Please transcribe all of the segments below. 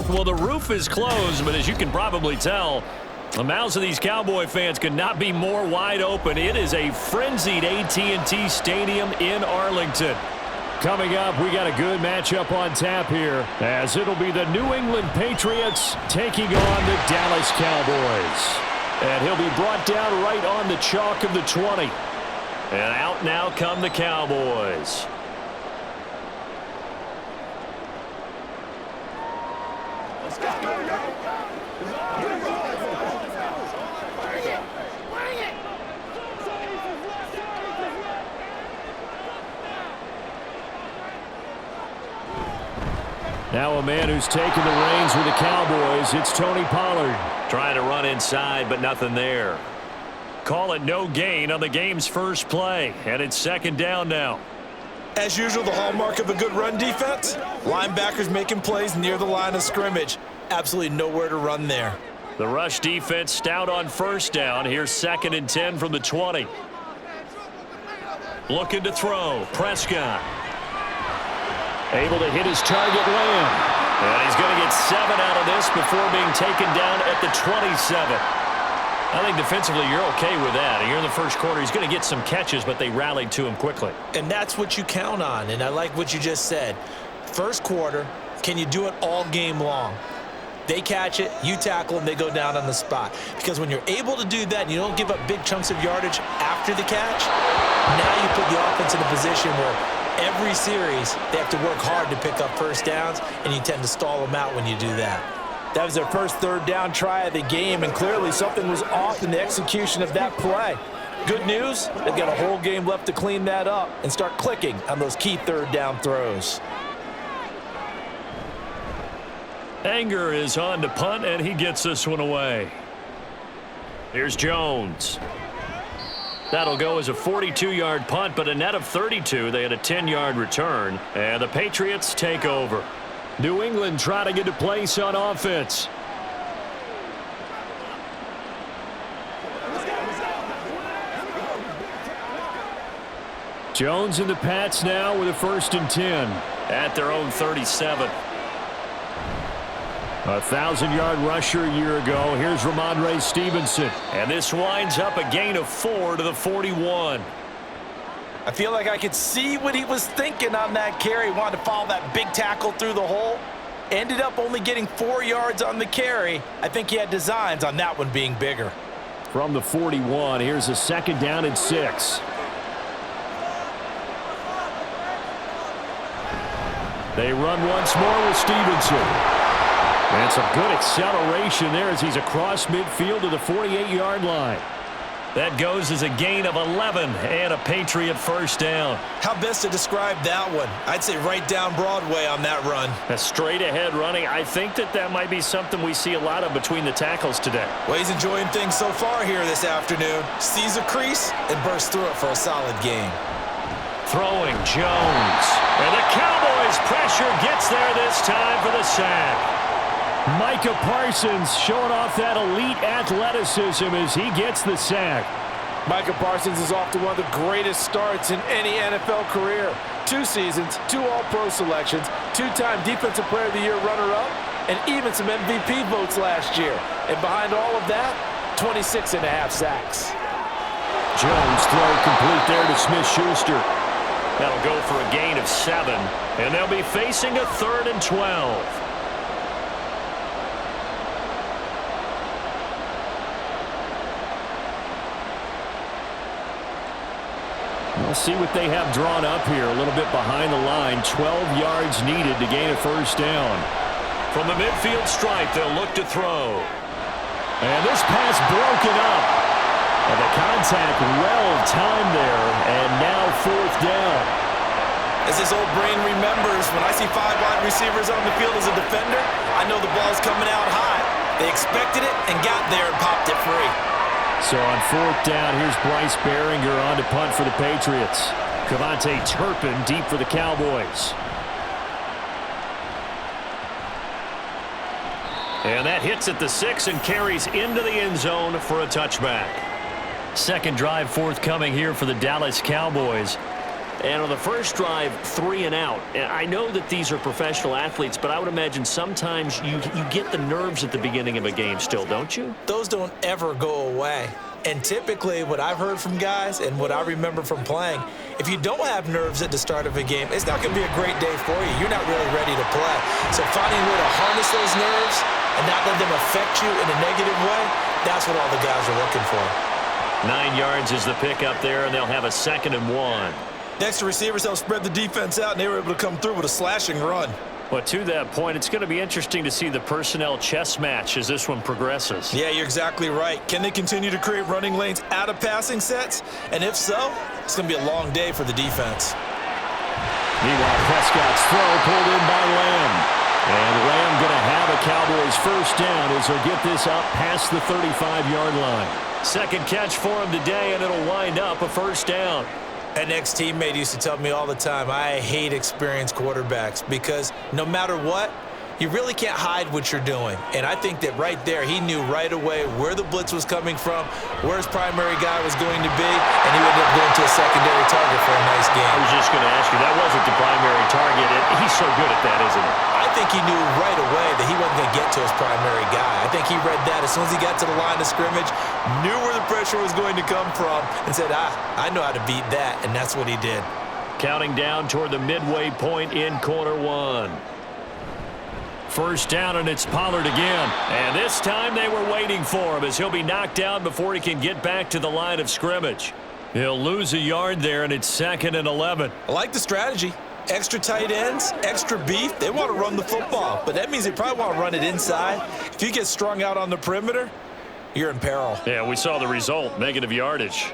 Well, the roof is closed, but as you can probably tell, the mouths of these Cowboy fans could not be more wide open. It is a frenzied AT&T Stadium in Arlington. Coming up, we got a good matchup on tap here, as it'll be the New England Patriots taking on the Dallas Cowboys. And he'll be brought down right on the chalk of the 20. And out now come the Cowboys. Now a man who's taken the reins with the Cowboys, it's Tony Pollard. Trying to run inside, but nothing there. Call it no gain on the game's first play, and it's second down now. As usual, the hallmark of a good run defense, linebackers making plays near the line of scrimmage. Absolutely nowhere to run there. The rush defense stout on first down. Here's 2nd and 10 from the 20. Looking to throw. Prescott. Able to hit his target, Lamb. And he's going to get 7 out of this before being taken down at the 27. I think defensively you're okay with that. Here in the first quarter, he's going to get some catches, but they rallied to him quickly. And that's what you count on, and I like what you just said. First quarter, can you do it all game long? They catch it, you tackle them, they go down on the spot. Because when you're able to do that and you don't give up big chunks of yardage after the catch, now you put the offense in a position where every series they have to work hard to pick up first downs, and you tend to stall them out when you do that. That was their first third down try of the game, and clearly something was off in the execution of that play. Good news, they've got a whole game left to clean that up and start clicking on those key third down throws. Anger is on to punt, and he gets this one away. Here's Jones. That'll go as a 42-yard punt, but a net of 32. They had a 10-yard return, and the Patriots take over. New England trying to get a place on offense. Jones and the Pats now with a 1st and 10 at their own 37. A 1,000-yard rusher a year ago. Here's Ramondre Stevenson. And this winds up a gain of 4 to the 41. I feel like I could see what he was thinking on that carry. Wanted to follow that big tackle through the hole. Ended up only getting 4 yards on the carry. I think he had designs on that one being bigger. From the 41, here's a 2nd down and 6. They run once more with Stevenson. And some good acceleration there as he's across midfield to the 48-yard line. That goes as a gain of 11 and a Patriot first down. How best to describe that one? I'd say right down Broadway on that run. A straight-ahead running. I think that might be something we see a lot of between the tackles today. Well, he's enjoying things so far here this afternoon. Sees a crease and bursts through it for a solid game. Throwing Jones. And the Cowboys pressure gets there this time for the sack. Micah Parsons showing off that elite athleticism as he gets the sack. Micah Parsons is off to one of the greatest starts in any NFL career. 2 seasons, 2 All-Pro selections, 2-time Defensive Player of the Year runner-up, and even some MVP votes last year. And behind all of that, 26 and a half sacks. Jones throw complete there to Smith-Schuster. That'll go for a gain of 7, and they'll be facing a 3rd and 12. We'll see what they have drawn up here. A little bit behind the line. 12 yards needed to gain a first down. From the midfield stripe, they'll look to throw. And this pass broken up. And the contact well timed there. And now 4th down. As this old brain remembers, when I see 5 wide receivers on the field as a defender, I know the ball's coming out high. They expected it and got there and popped it free. So on 4th down, here's Bryce Behringer on to punt for the Patriots. Kevontae Turpin deep for the Cowboys. And that hits at the 6 and carries into the end zone for a touchback. Second drive forthcoming here for the Dallas Cowboys. And on the first drive, 3 and out. And I know that these are professional athletes, but I would imagine sometimes you get the nerves at the beginning of a game still, don't you? Those don't ever go away. And typically what I've heard from guys and what I remember from playing, if you don't have nerves at the start of a game, it's not going to be a great day for you. You're not really ready to play. So finding a way to harness those nerves and not let them affect you in a negative way, that's what all the guys are looking for. 9 yards is the pickup there, and they'll have a 2nd and 1. Next to receivers helped spread the defense out, and they were able to come through with a slashing run. Well, to that point, it's going to be interesting to see the personnel chess match as this one progresses. Yeah, you're exactly right. Can they continue to create running lanes out of passing sets? And if so, it's going to be a long day for the defense. Meanwhile, Prescott's throw pulled in by Lamb. And Lamb going to have a Cowboys first down as he'll get this up past the 35-yard line. Second catch for him today, and it'll wind up a first down. An ex-teammate used to tell me all the time, I hate experienced quarterbacks because no matter what, you really can't hide what you're doing. And I think that right there, he knew right away where the blitz was coming from, where his primary guy was going to be, and he ended up going to a secondary target for a nice game. I was just going to ask you, that wasn't the primary target, and he's so good at that, isn't he? I think he knew right away that he wasn't going to get to his primary guy. I think he read that as soon as he got to the line of scrimmage, knew where the pressure was going to come from, and said, I know how to beat that, and that's what he did. Counting down toward the midway point in quarter 1. First down, and it's Pollard again. And this time they were waiting for him as he'll be knocked down before he can get back to the line of scrimmage. He'll lose a yard there, and it's 2nd and 11. I like the strategy. Extra tight ends, extra beef. They want to run the football, but that means they probably want to run it inside. If you get strung out on the perimeter, you're in peril. Yeah, we saw the result, negative yardage.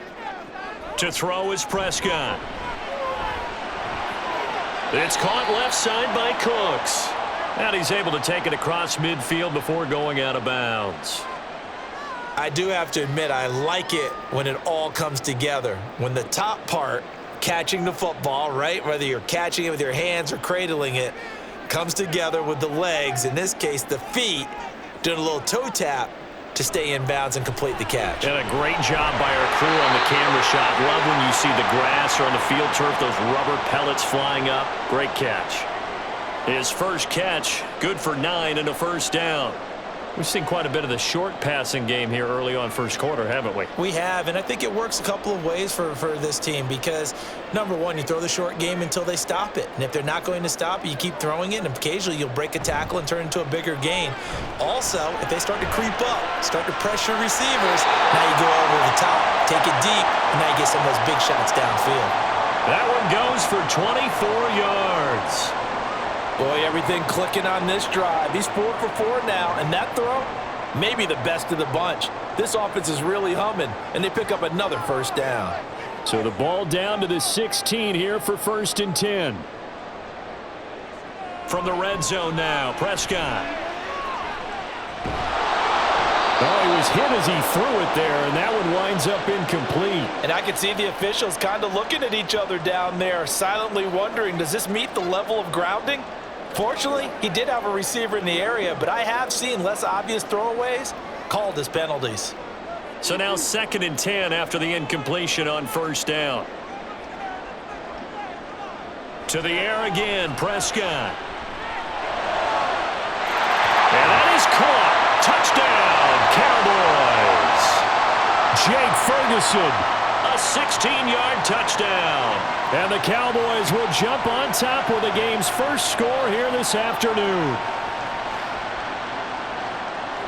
To throw is Prescott. It's caught left side by Cooks. And he's able to take it across midfield before going out of bounds. I do have to admit, I like it when it all comes together. When the top part, catching the football, right, whether you're catching it with your hands or cradling it, comes together with the legs, in this case the feet, doing a little toe tap to stay in bounds and complete the catch. And a great job by our crew on the camera shot. Love when you see the grass or on the field turf, those rubber pellets flying up. Great catch. His first catch, good for 9 and a first down. We've seen quite a bit of the short passing game here early on first quarter, haven't we? We have, and I think it works a couple of ways for this team because, number one, you throw the short game until they stop it. And if they're not going to stop it, you keep throwing it, and occasionally you'll break a tackle and turn it into a bigger gain. Also, if they start to creep up, start to pressure receivers, now you go over the top, take it deep, and now you get some of those big shots downfield. That one goes for 24 yards. Boy, everything clicking on this drive. He's 4 for 4 now, and that throw, maybe the best of the bunch. This offense is really humming, and they pick up another first down. So the ball down to the 16 here for 1st and 10. From the red zone now, Prescott. Oh, he was hit as he threw it there, and that one winds up incomplete. And I can see the officials kind of looking at each other down there, silently wondering, does this meet the level of grounding? Fortunately, he did have a receiver in the area, but I have seen less obvious throwaways called as penalties. So now 2nd and 10 after the incompletion on first down. To the air again, Prescott. And that is caught. Touchdown, Cowboys. Jake Ferguson, a 16-yard touchdown. And the Cowboys will jump on top with the game's first score here this afternoon.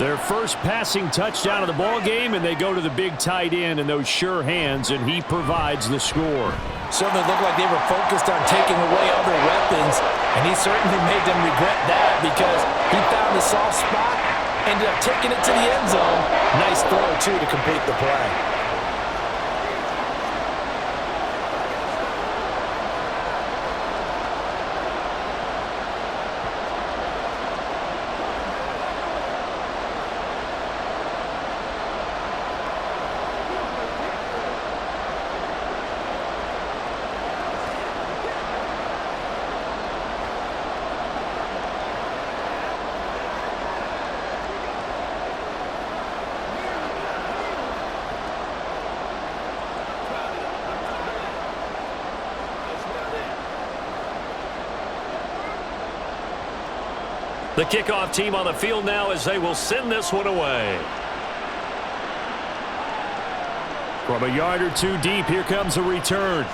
Their first passing touchdown of the ball game, and they go to the big tight end and those sure hands, and he provides the score. Certainly looked like they were focused on taking away other weapons, and he certainly made them regret that because he found the soft spot, ended up taking it to the end zone. Nice throw, too, to complete the play. The kickoff team on the field now as they will send this one away. From a yard or two deep, here comes a return.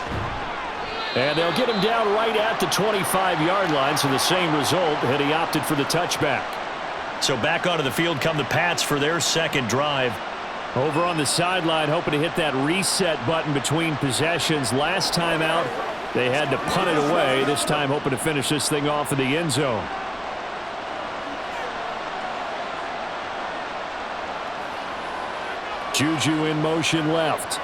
And they'll get him down right at the 25-yard line, so the same result, and he opted for the touchback. So back onto the field come the Pats for their second drive. Over on the sideline, hoping to hit that reset button between possessions. Last time out, they had to punt it away. This time, hoping to finish this thing off in the end zone. Juju in motion left.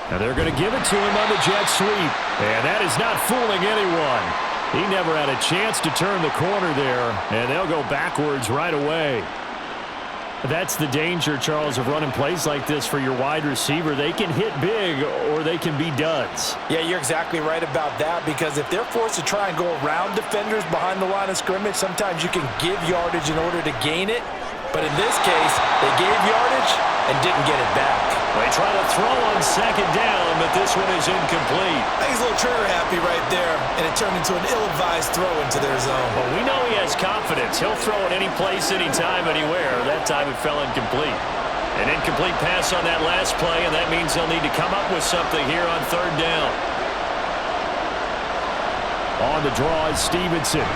Now they're going to give it to him on the jet sweep. And that is not fooling anyone. He never had a chance to turn the corner there. And they'll go backwards right away. That's the danger, Charles, of running plays like this for your wide receiver. They can hit big or they can be duds. Yeah, you're exactly right about that, because if they're forced to try and go around defenders behind the line of scrimmage, sometimes you can give yardage in order to gain it. But in this case, they gave yardage and didn't get it back. They try to throw on second down, but this one is incomplete. I think he's a little trigger happy right there, and it turned into an ill-advised throw into their zone. Well, we know he has confidence. He'll throw it any place, anytime, anywhere. That time it fell incomplete. An incomplete pass on that last play, and that means they'll need to come up with something here on third down. On the draw is Stevenson.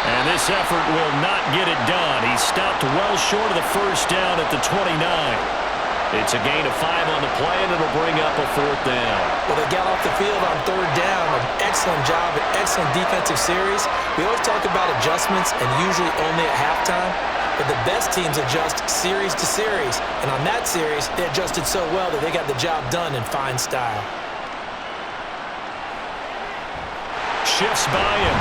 And this effort will not get it done. He stopped well short of the first down at the 29. It's a gain of 5 on the play, and it'll bring up a fourth down. Well, they got off the field on third down. An excellent job, an excellent defensive series. We always talk about adjustments, and usually only at halftime. But the best teams adjust series to series. And on that series, they adjusted so well that they got the job done in fine style. Shifts by him.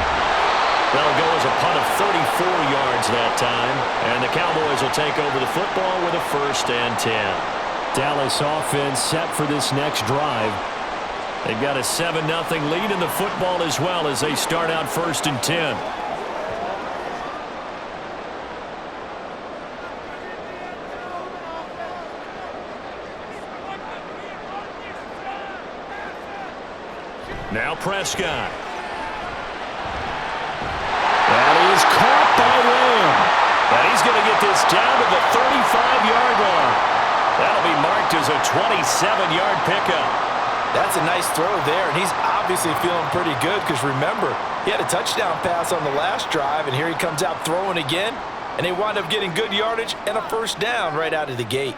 That'll go as a punt of 34 yards that time. And the Cowboys will take over the football with a 1st and 10. Dallas offense set for this next drive. They've got a 7-0 lead in the football as well as they start out 1st and 10. Now Prescott. And he's caught by Lamb. And he's going to get this down to the 35-yard line. That'll be marked as a 27-yard pickup. That's a nice throw there, and he's obviously feeling pretty good because, remember, he had a touchdown pass on the last drive, and here he comes out throwing again, and they wind up getting good yardage and a 1st down right out of the gate.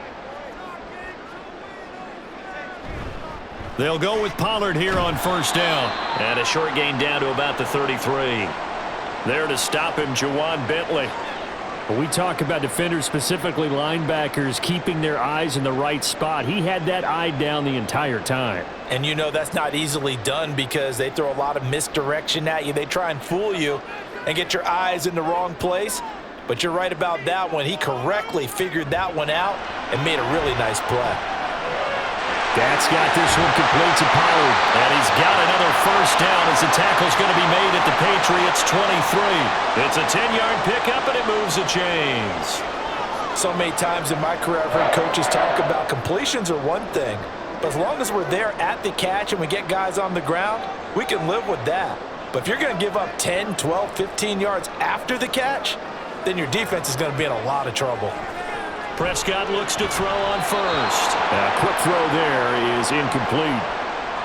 They'll go with Pollard here on 1st down. And a short gain down to about the 33. There to stop him, Juwan Bentley. We talk about defenders, specifically linebackers, keeping their eyes in the right spot. He had that eye down the entire time. And you know that's not easily done because they throw a lot of misdirection at you. They try and fool you and get your eyes in the wrong place. But you're right about that one. He correctly figured that one out and made a really nice play. That's got this one complete to Pollard. And he's got another 1st down as the tackle's going to be made at the Patriots' 23. It's a 10-yard pickup, and it moves the chains. So many times in my career, I've heard coaches talk about completions are one thing. But as long as we're there at the catch and we get guys on the ground, we can live with that. But if you're going to give up 10, 12, 15 yards after the catch, then your defense is going to be in a lot of trouble. Prescott looks to throw on 1st. A quick throw there is incomplete.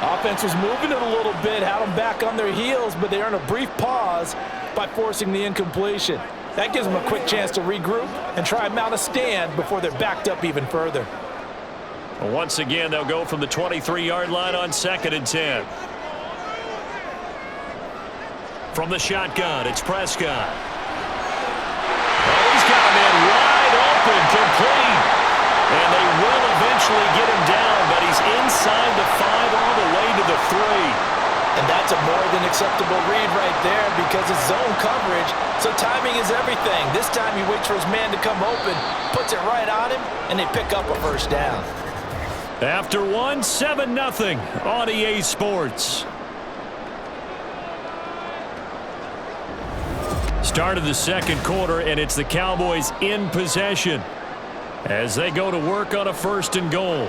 Offense was moving it a little bit, had them back on their heels, but they earn a brief pause by forcing the incompletion. That gives them a quick chance to regroup and try and mount a stand before they're backed up even further. Once again, they'll go from the 23-yard line on 2nd and 10. From the shotgun, it's Prescott. Oh, he's got a man wide open, complete. And they will eventually get him down, but he's inside the 5 all the way to the 3. And that's a more than acceptable read right there because it's zone coverage, so timing is everything. This time he waits for his man to come open, puts it right on him, and they pick up a 1st down. After 7-0 on EA Sports. Start of the 2nd quarter, and it's the Cowboys in possession as they go to work on a 1st and goal.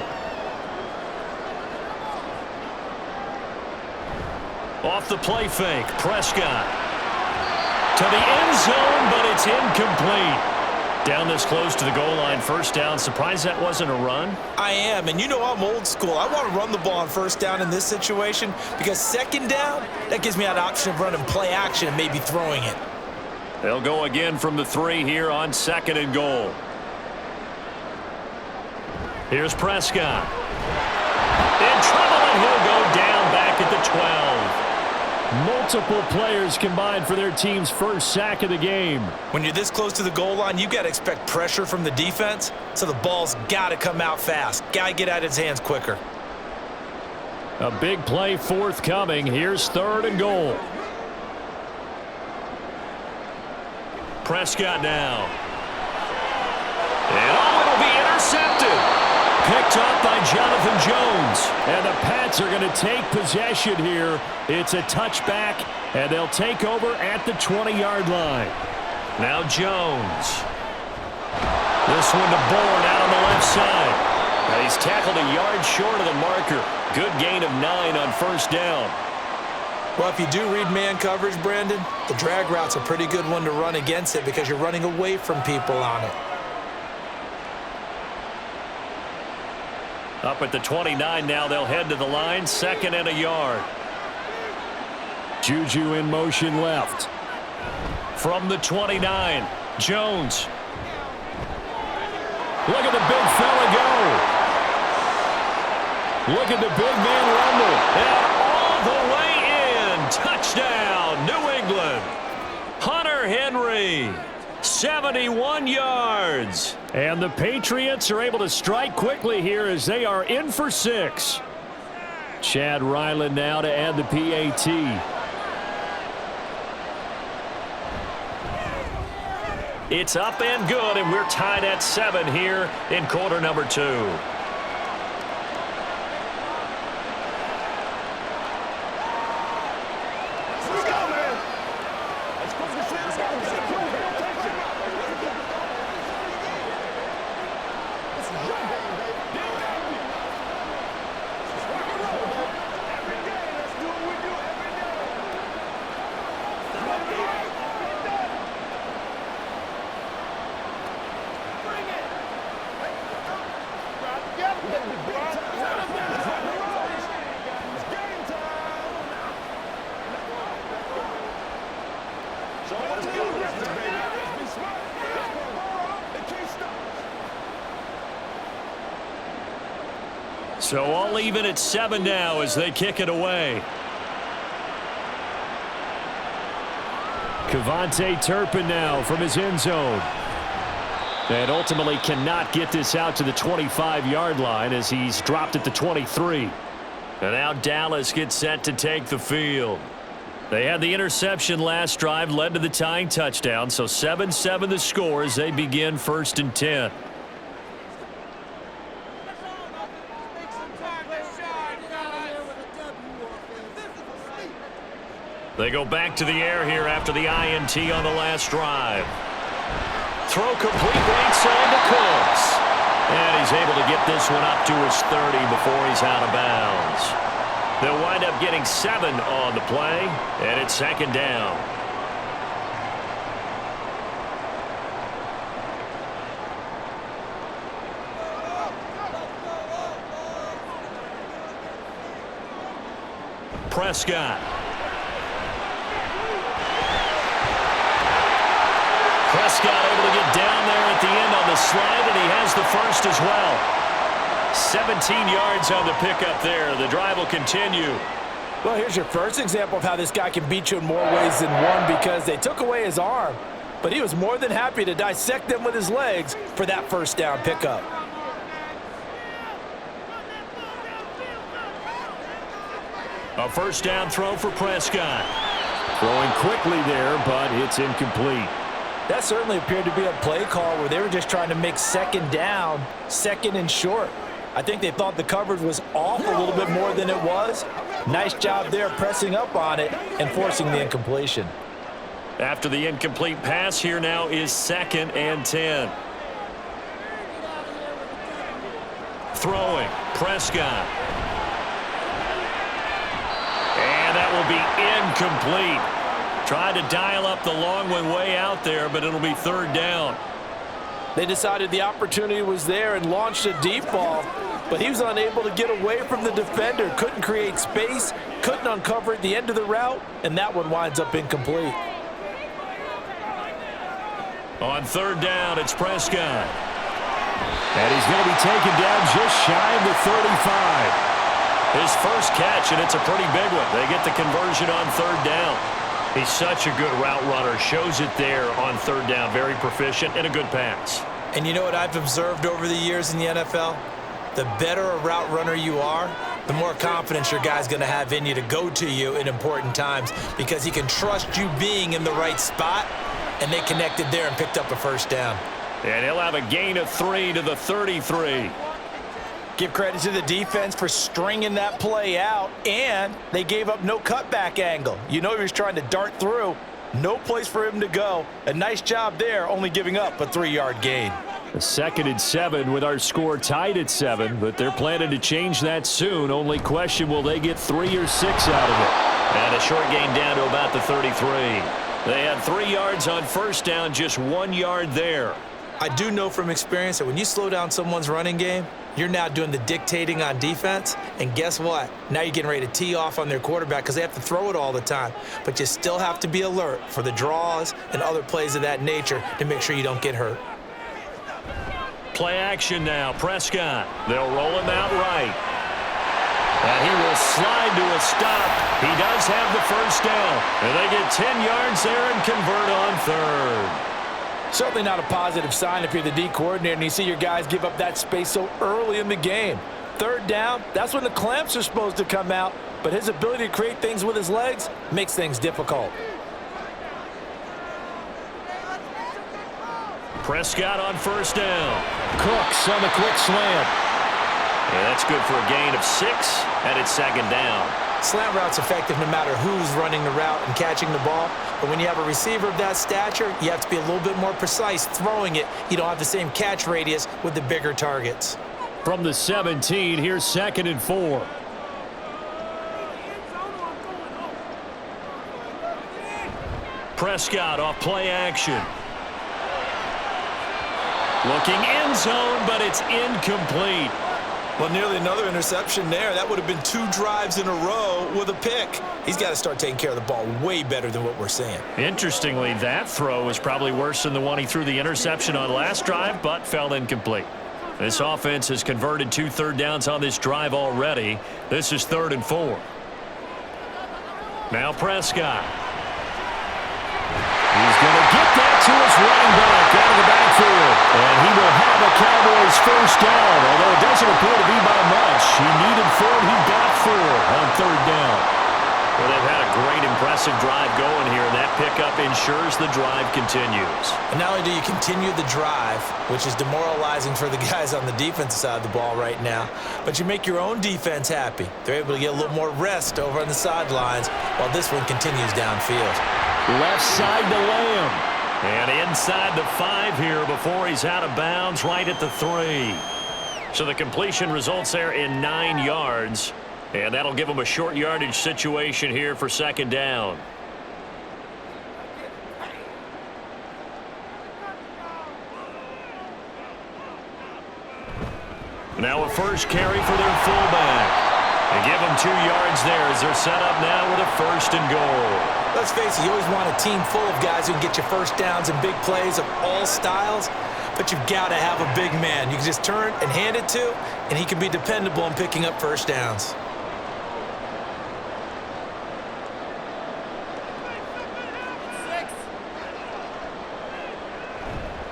Off the play fake, Prescott to the end zone, but It's incomplete. Down this close to the goal line, first down. Surprised that wasn't a run? I am, and you know I'm old school. I want to run the ball on first down in this situation because second down, that gives me an option of running play action and maybe throwing it. They'll go again from the 3 here on 2nd and goal. Here's Prescott. In trouble, and he'll go down back at the 12. Multiple players combined for their team's first sack of the game. When you're this close to the goal line, you got to expect pressure from the defense, so the ball's got to come out fast. Got to get out of his hands quicker. A big play forthcoming. Here's 3rd and goal. Prescott now. And it'll be intercepted. Picked up by Jonathan Jones. And the Pats are going to take possession here. It's a touchback, and they'll take over at the 20-yard line. Now Jones. This one to Bourne out on the left side. Now he's tackled a yard short of the marker. Good gain of 9 on first down. Well, if you do read man coverage, Brandon, the drag route's a pretty good one to run against it because you're running away from people on it. Up at the 29 now, they'll head to the line, 2nd and a yard. Juju in motion left. From the 29, Jones. Look at the big fella go. Look at the big man rumble. And all the way in. Touchdown, New England. Hunter Henry. 71 yards. And the Patriots are able to strike quickly here as they are in for 6. Chad Ryland now to add the PAT. It's up and good, and we're tied at 7 here in quarter number 2. So all even at 7 now as they kick it away. Kevontae Turpin now from his end zone. And ultimately cannot get this out to the 25-yard line as he's dropped at the 23. And now Dallas gets set to take the field. They had the interception last drive, led to the tying touchdown. So 7-7 the score as they begin 1st and 10. They go back to the air here after the INT on the last drive. Throw complete right side to Cooks. And he's able to get this one up to his 30 before he's out of bounds. They'll wind up getting 7 on the play, and it's 2nd down. Prescott. Prescott able to get down there at the end on the slide, and he has the first as well. 17 yards on the pickup there. The drive will continue. Well, here's your first example of how this guy can beat you in more ways than one because they took away his arm, but he was more than happy to dissect them with his legs for that first down pickup. A first down throw for Prescott. Throwing quickly there, but it's incomplete. That certainly appeared to be a play call where they were just trying to make 2nd down, 2nd and short. I think they thought the coverage was off a little bit more than it was. Nice job there pressing up on it and forcing the incompletion. After the incomplete pass, here now is 2nd and 10. Throwing, Prescott. And that will be incomplete. Tried to dial up the long one way out there, but it'll be third down. They decided the opportunity was there and launched a deep ball, but he was unable to get away from the defender. Couldn't create space, couldn't uncover at the end of the route, and that one winds up incomplete. On third down, it's Prescott. And he's going to be taken down just shy of the 35. His first catch, and it's a pretty big one. They get the conversion on third down. He's such a good route runner. Shows it there on third down. Very proficient and a good pass. And you know what I've observed over the years in the NFL? The better a route runner you are, the more confidence your guy's going to have in you to go to you in important times because he can trust you being in the right spot, and they connected there and picked up a first down. And he'll have a gain of 3 to the 33. Give credit to the defense for stringing that play out, and they gave up no cutback angle. You know he was trying to dart through. No place for him to go. A nice job there, only giving up a 3-yard gain. A 2nd and 7 with our score tied at 7, but they're planning to change that soon. Only question, will they get 3 or 6 out of it? And a short gain down to about the 33. They had 3 yards on first down, just 1 yard there. I do know from experience that when you slow down someone's running game, you're now doing the dictating on defense, and guess what? Now you're getting ready to tee off on their quarterback because they have to throw it all the time. But you still have to be alert for the draws and other plays of that nature to make sure you don't get hurt. Play action now, Prescott. They'll roll him out right. And he will slide to a stop. He does have the first down. And they get 10 yards there and convert on third. Certainly not a positive sign if you're the D coordinator and you see your guys give up that space so early in the game. Third down, that's when the clamps are supposed to come out, but his ability to create things with his legs makes things difficult. Prescott on first down. Cooks on the quick slant. Yeah, that's good for a gain of 6, and it's 2nd down. Slant route's effective no matter who's running the route and catching the ball. But when you have a receiver of that stature, you have to be a little bit more precise throwing it. You don't have the same catch radius with the bigger targets. From the 17, here's 2nd and 4. Prescott off play action. Looking end zone, but it's incomplete. Well, nearly another interception there. That would have been 2 drives in a row with a pick. He's got to start taking care of the ball way better than what we're seeing. Interestingly, that throw was probably worse than the one he threw the interception on last drive, but fell incomplete. This offense has converted 2 third downs on this drive already. This is 3rd and 4. Now Prescott. He's going to get that to his running back out of the backfield. And he will have a Cowboys first down, although it doesn't appear to be by much. He needed 4, and he got 4 on third down. Well, they've had a great, impressive drive going here, and that pickup ensures the drive continues. And not only do you continue the drive, which is demoralizing for the guys on the defensive side of the ball right now, but you make your own defense happy. They're able to get a little more rest over on the sidelines while this one continues downfield. Left side to Lamb. And inside the 5 here before he's out of bounds, right at the 3. So the completion results there in 9 yards. And that'll give him a short yardage situation here for 2nd down. Now a first carry for their fullback. They give him 2 yards there as they're set up now with a 1st and goal. Let's face it, you always want a team full of guys who can get you first downs and big plays of all styles, but you've got to have a big man you can just turn and hand it to, and he can be dependable in picking up first downs.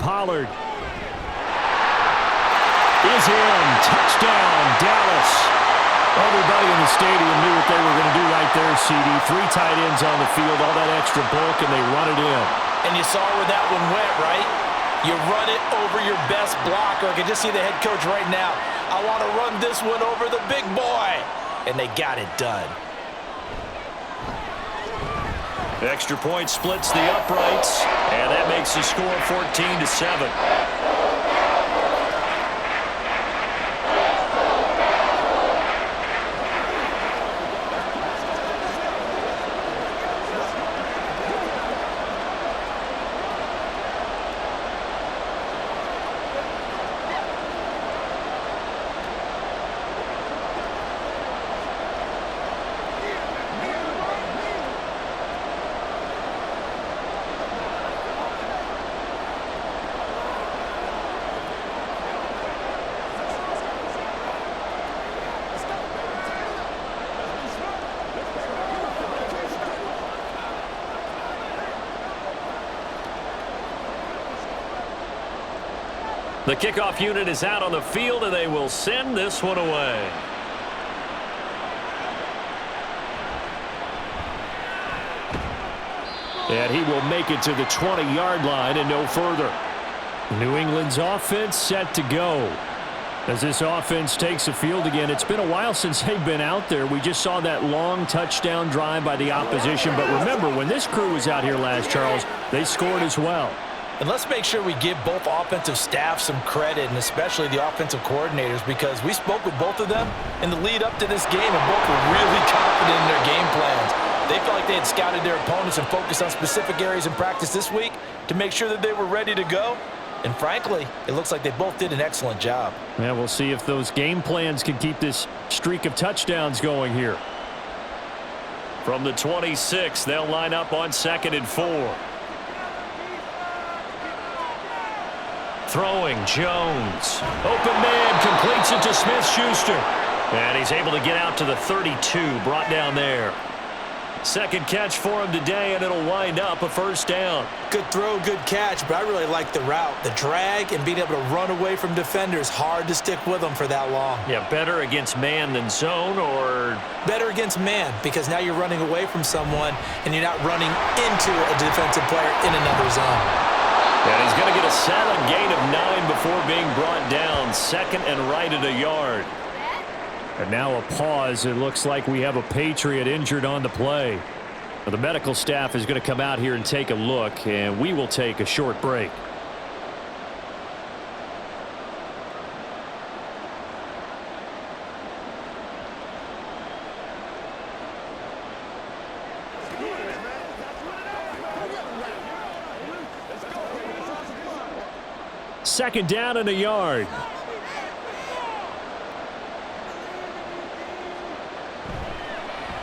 Pollard is in. Touchdown, Dallas. Everybody in the stadium knew what they were going to do right there, CD. 3 tight ends on the field, all that extra bulk, and they run it in. And you saw where that one went, right? You run it over your best blocker. I can just see the head coach right now. I want to run this one over the big boy. And they got it done. Extra point splits the uprights, and that makes the score 14-7. The kickoff unit is out on the field, and they will send this one away. And he will make it to the 20-yard line and no further. New England's offense set to go. As this offense takes the field again, it's been a while since they've been out there. We just saw that long touchdown drive by the opposition. But remember, when this crew was out here last, Charles, they scored as well. And let's make sure we give both offensive staff some credit, and especially the offensive coordinators, because we spoke with both of them in the lead up to this game, and both were really confident in their game plans. They felt like they had scouted their opponents and focused on specific areas in practice this week to make sure that they were ready to go. And frankly, it looks like they both did an excellent job. Yeah, we'll see if those game plans can keep this streak of touchdowns going here. From the 26, they'll line up on 2nd and 4. Throwing, Jones. Open man, completes it to Smith-Schuster. And he's able to get out to the 32, brought down there. Second catch for him today, and it'll wind up a first down. Good throw, good catch, but I really like the route. The drag and being able to run away from defenders, hard to stick with them for that long. Yeah, better against man than zone, or? Better against man, because now you're running away from someone, and you're not running into a defensive player in another zone. And he's going to get a solid gain of 9 before being brought down. 2nd and right at a yard. And now a pause. It looks like we have a Patriot injured on the play. Well, the medical staff is going to come out here and take a look, and we will take a short break. Second down and a yard.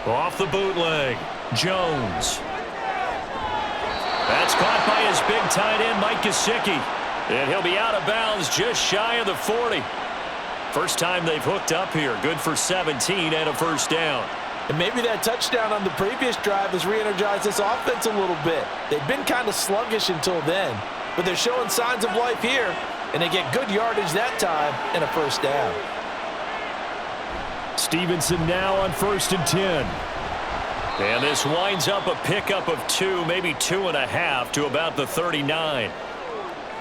Off the bootleg, Jones. That's caught by his big tight end, Mike Gesicki. And he'll be out of bounds just shy of the 40. First time they've hooked up here. Good for 17 and a first down. And maybe that touchdown on the previous drive has re-energized this offense a little bit. They've been kind of sluggish until then, but they're showing signs of life here, and they get good yardage that time and a first down. Stevenson now on 1st and 10. And this winds up a pickup of 2, maybe 2.5 to about the 39.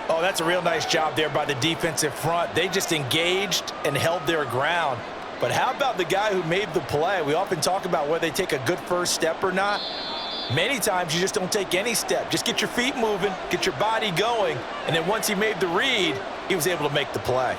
Oh, that's a real nice job there by the defensive front. They just engaged and held their ground. But how about the guy who made the play? We often talk about whether they take a good first step or not. Many times you just don't take any step. Just get your feet moving, get your body going, and then once he made the read, he was able to make the play.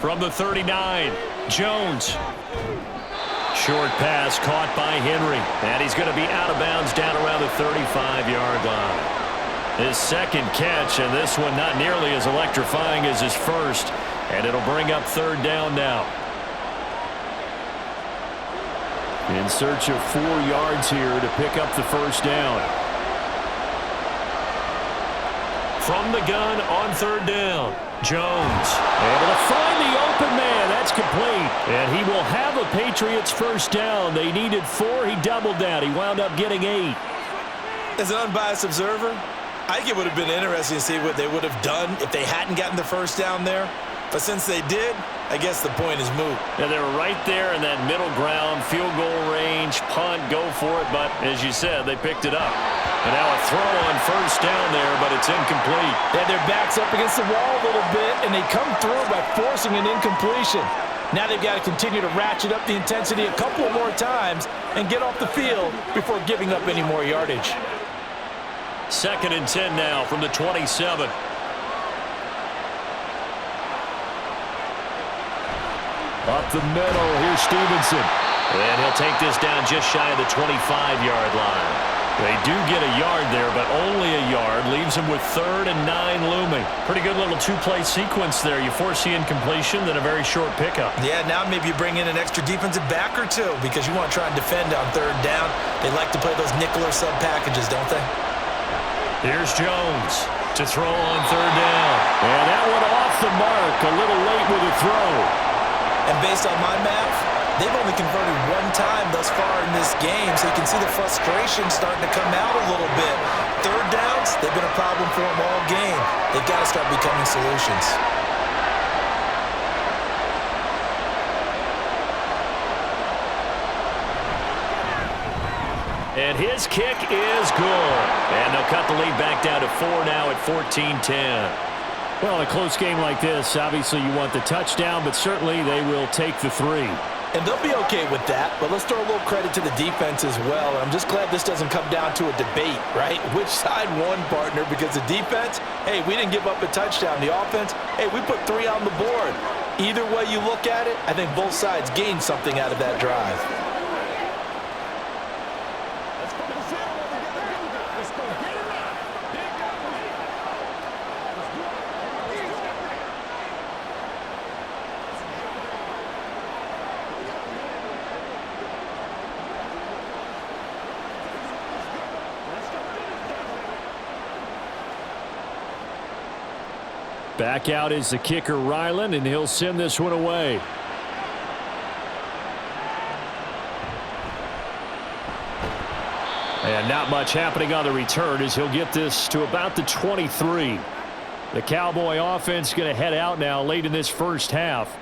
From the 39, Jones. Short pass caught by Henry. And he's going to be out of bounds down around the 35-yard line. His second catch, and this one not nearly as electrifying as his first. And it'll bring up 3rd down now. In search of 4 yards here to pick up the first down. From the gun on 3rd down. Jones able to find the open man. That's complete. And he will have a Patriots first down. They needed 4. He doubled that. He wound up getting 8. As an unbiased observer, I think it would have been interesting to see what they would have done if they hadn't gotten the first down there. But since they did, I guess the point is moot. Yeah, they were right there in that middle ground, field goal range, punt, go for it. But as you said, they picked it up. And now a throw on first down there, but it's incomplete. Yeah, their back's up against the wall a little bit, and they come through by forcing an incompletion. Now they've got to continue to ratchet up the intensity a couple more times and get off the field before giving up any more yardage. 2nd and 10 now from the 27. Up the middle, here's Stevenson. And he'll take this down just shy of the 25-yard line. They do get a yard there, but only a yard. Leaves them with 3rd and 9 looming. Pretty good little 2-play sequence there. You force the incompletion, then a very short pickup. Yeah, now maybe you bring in an extra defensive back or 2 because you want to try and defend on 3rd down. They like to play those nickel or sub packages, don't they? Here's Jones to throw on 3rd down. And that one off off the mark, a little late with a throw. And based on my math, they've only converted one time thus far in this game, so you can see the frustration starting to come out a little bit. Third downs, they've been a problem for them all game. They've got to start becoming solutions. And his kick is good. And they'll cut the lead back down to 4 now at 14-10. Well, in a close game like this, obviously you want the touchdown, but certainly they will take the 3. And they'll be okay with that, but let's throw a little credit to the defense as well. And I'm just glad this doesn't come down to a debate, right? Which side won, partner? Because the defense, hey, we didn't give up a touchdown. The offense, hey, we put 3 on the board. Either way you look at it, I think both sides gained something out of that drive. Back out is the kicker, Ryland, and he'll send this one away. And not much happening on the return as he'll get this to about the 23. The Cowboy offense going to head out now late in this first half.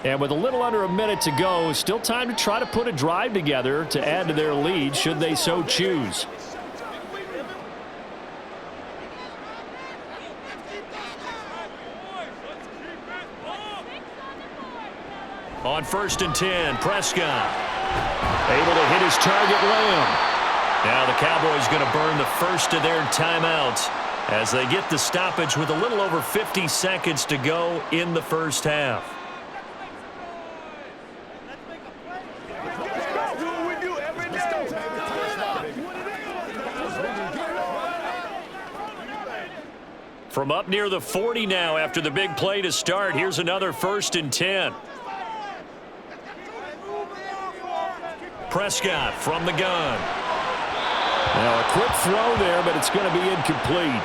And with a little under a minute to go, still time to try to put a drive together to add to their lead should they so choose. On 1st and 10, Prescott able to hit his target, Lamb. Now the Cowboys going to burn the first of their timeouts as they get the stoppage with a little over 50 seconds to go in the first half. From up near the 40 now after the big play to start, here's another 1st and 10. Prescott from the gun. Now a quick throw there, but it's going to be incomplete.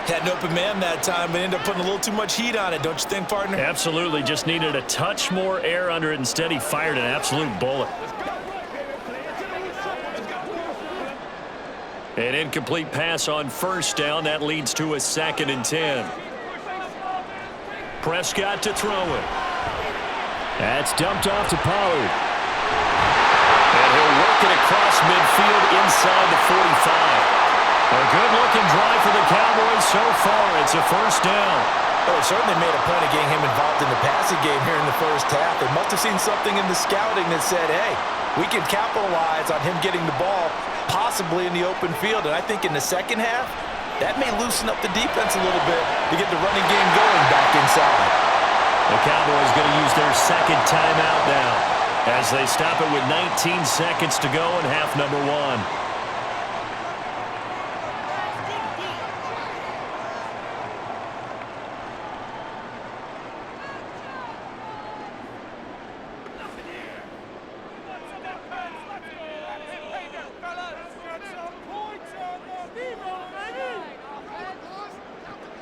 Had an open man that time, but ended up putting a little too much heat on it, don't you think, partner? Absolutely. Just needed a touch more air under it. Instead, he fired an absolute bullet. An incomplete pass on 1st down. That leads to a 2nd and 10. Prescott to throw it. That's dumped off to Pollard. And he'll work it across midfield inside the 45. A good-looking drive for the Cowboys so far. It's a 1st down. Oh, it certainly made a point of getting him involved in the passing game here in the first half. They must have seen something in the scouting that said, hey, we can capitalize on him getting the ball possibly in the open field. And I think in the second half, that may loosen up the defense a little bit to get the running game going back inside. The Cowboys going to use their 2nd timeout now as they stop it with 19 seconds to go in half number 1.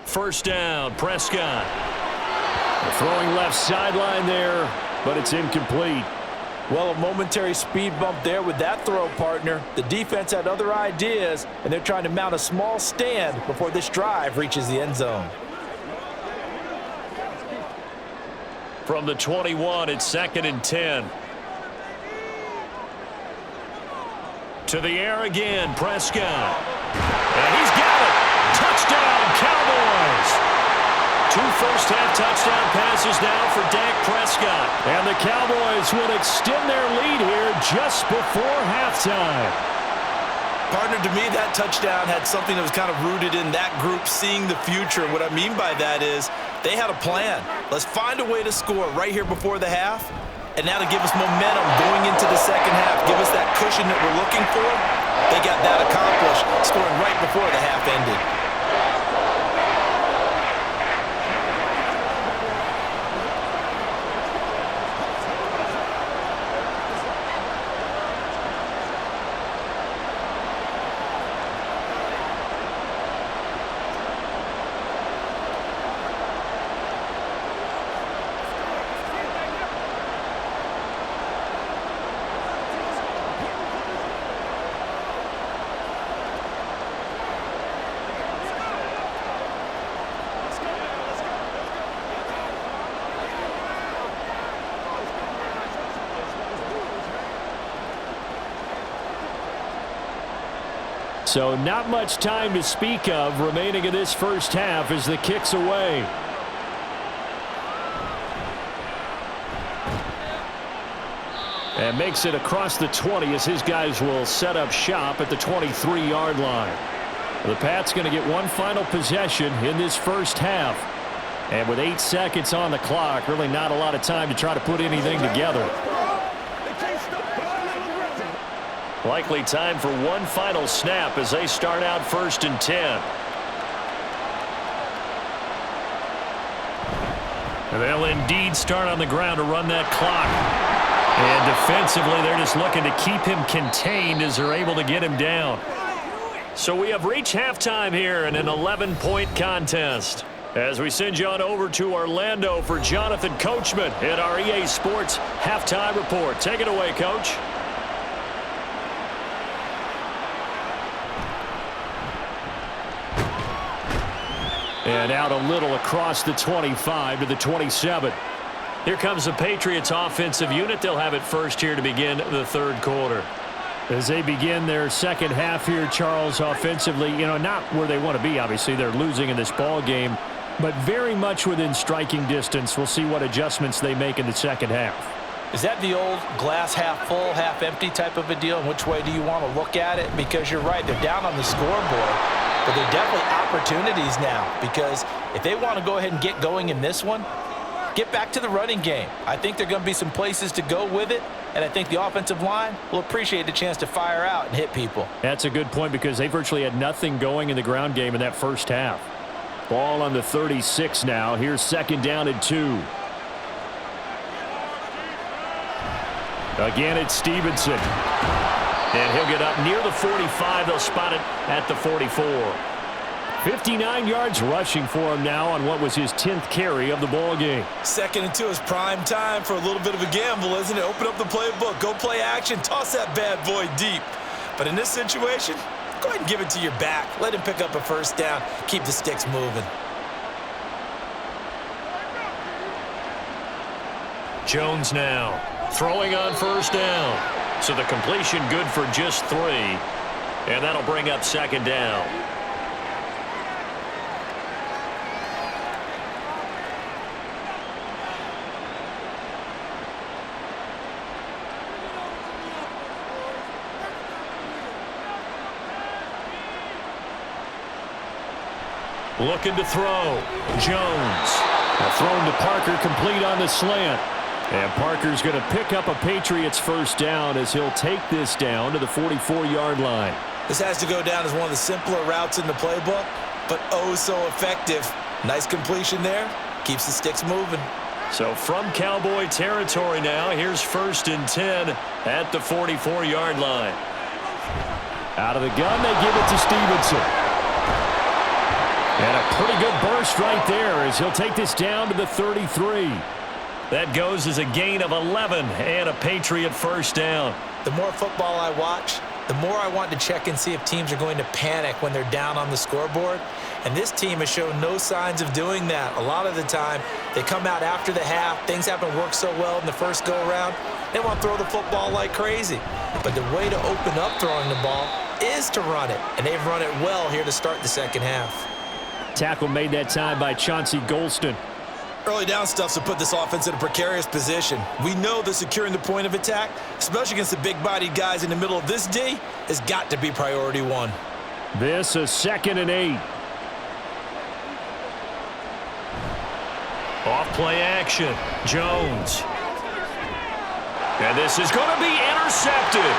First down, Prescott. Throwing left sideline there, but it's incomplete. Well, a momentary speed bump there with that throw, partner. The defense had other ideas, and they're trying to mount a small stand before this drive reaches the end zone. From the 21, it's 2nd and 10. To the air again, Prescott. And he's got it. Touchdown, Cowboys. 2 first-half touchdown passes now for Dak Prescott. And the Cowboys will extend their lead here just before halftime. Partner, to me, that touchdown had something that was kind of rooted in that group seeing the future. What I mean by that is they had a plan. Let's find a way to score right here before the half, and now to give us momentum going into the second half, give us that cushion that we're looking for. They got that accomplished, scoring right before the half ended. So not much time to speak of remaining in this first half as the kick's away. And makes it across the 20 as his guys will set up shop at the 23-yard line. The Pats going to get one final possession in this first half. And with 8 seconds on the clock, really not a lot of time to try to put anything together. Likely time for one final snap as they start out 1st and 10. And they'll indeed start on the ground to run that clock. And defensively, they're just looking to keep him contained as they're able to get him down. So we have reached halftime here in an 11-point contest. As we send you on over to Orlando for Jonathan Coachman at our EA Sports Halftime Report. Take it away, Coach. And out a little across the 25 to the 27. Here comes the Patriots offensive unit. They'll have it first here to begin the third quarter. As they begin their second half here, Charles, offensively, not where they want to be, obviously. They're losing in this ball game, but very much within striking distance. We'll see what adjustments they make in the second half. Is that the old glass half full, half empty type of a deal? And which way do you want to look at it? Because you're right, they're down on the scoreboard, but they're definitely opportunities now. Because if they want to go ahead and get going in this one, get back to the running game. I think there are going to be some places to go with it, and I think the offensive line will appreciate the chance to fire out and hit people. That's a good point because they virtually had nothing going in the ground game in that first half. Ball on the 36 now. Here's 2nd down and 2. Again, it's Stevenson. And he'll get up near the 45. They'll spot it at the 44. 59 yards rushing for him now on what was his 10th carry of the ball game. 2nd and 2 is prime time for a little bit of a gamble, isn't it? Open up the playbook, go play action, toss that bad boy deep. But in this situation, go ahead and give it to your back. Let him pick up a first down. Keep the sticks moving. Jones now throwing on 1st down. So the completion good for just 3. And that'll bring up 2nd down. Looking to throw. Jones. Thrown to Parker, complete on the slant. And Parker's going to pick up a Patriots first down as he'll take this down to the 44-yard line. This has to go down as one of the simpler routes in the playbook, but oh so effective. Nice completion there. Keeps the sticks moving. So from Cowboy territory now, here's 1st and 10 at the 44-yard line. Out of the gun, they give it to Stevenson. And a pretty good burst right there as he'll take this down to the 33. That goes as a gain of 11 and a Patriot first down. The more football I watch, the more I want to check and see if teams are going to panic when they're down on the scoreboard. And this team has shown no signs of doing that. A lot of the time, they come out after the half. Things haven't worked so well in the first go-around. They want to throw the football like crazy. But the way to open up throwing the ball is to run it. And they've run it well here to start the second half. Tackle made that time by Chauncey Golston. Early down stuff's to put this offense in a precarious position. We know that securing the point of attack, especially against the big-bodied guys in the middle of this D, has got to be priority 1. This is 2nd and 8. Off play action. Jones. And this is going to be intercepted.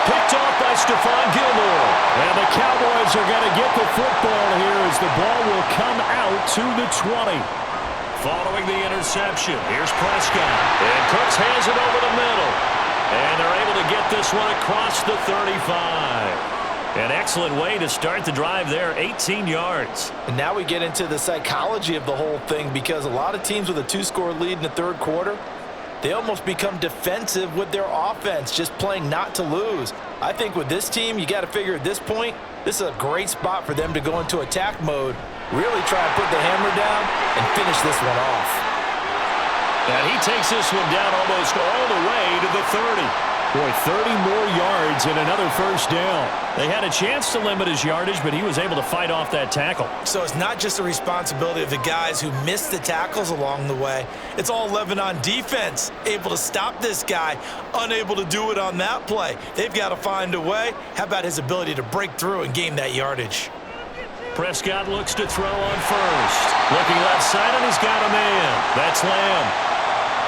Picked off by Stephon Gilmore. And the Cowboys are going to get the football here as the ball will come out to the 20. Following the interception, here's Prescott. And Cooks has it over the middle. And they're able to get this one across the 35. An excellent way to start the drive there, 18 yards. And now we get into the psychology of the whole thing because a lot of teams with a 2-score lead in the third quarter, they almost become defensive with their offense, just playing not to lose. I think with this team, you got to figure at this point, this is a great spot for them to go into attack mode, really try and put the hammer down and finish this one off. And he takes this one down almost all the way to the 30. Boy, 30 more yards and another first down. They had a chance to limit his yardage, but he was able to fight off that tackle. So it's not just the responsibility of the guys who missed the tackles along the way. It's all 11 on defense, able to stop this guy, unable to do it on that play. They've got to find a way. How about his ability to break through and gain that yardage? Prescott looks to throw on first. Looking left side, and he's got a man. That's Lamb.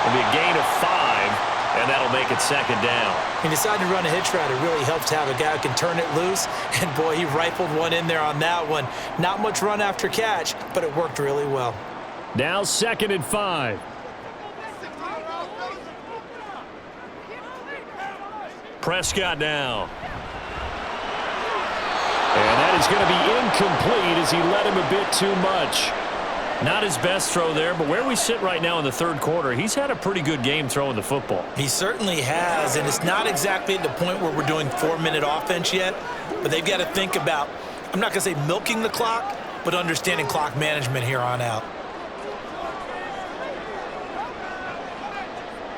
It'll be a gain of 5, and that'll make it second down. He decided to run a hitch route. It really helps to have a guy who can turn it loose. And, boy, he rifled one in there on that one. Not much run after catch, but it worked really well. Now 2nd and 5. Prescott now. And that is going to be incomplete as he led him a bit too much. Not his best throw there, but where we sit right now in the third quarter, he's had a pretty good game throwing the football. He certainly has, and it's not exactly at the point where we're doing 4-minute offense yet, but they've got to think about, I'm not going to say milking the clock, but understanding clock management here on out.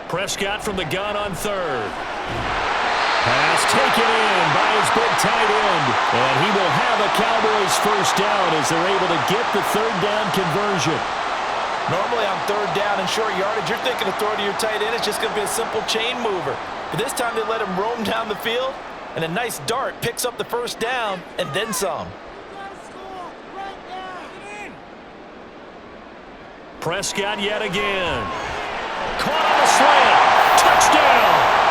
Prescott from the gun on third. Pass taken in by his big tight end. And he will have a Cowboys first down as they're able to get the third down conversion. Normally on third down and short yardage, you're thinking of throwing to your tight end. It's just going to be a simple chain mover. But this time they let him roam down the field, and a nice dart picks up the first down and then some. Prescott yet again. Caught on a slant. Touchdown.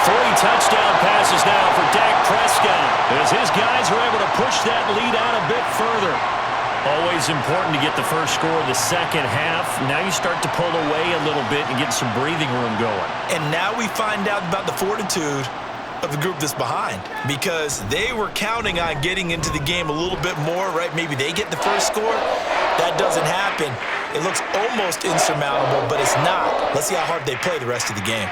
3 touchdown passes now for Dak Prescott as his guys are able to push that lead out a bit further. Always important to get the first score of the second half. Now you start to pull away a little bit and get some breathing room going. And now we find out about the fortitude of the group that's behind, because they were counting on getting into the game a little bit more, right? Maybe they get the first score. That doesn't happen. It looks almost insurmountable, but it's not. Let's see how hard they play the rest of the game.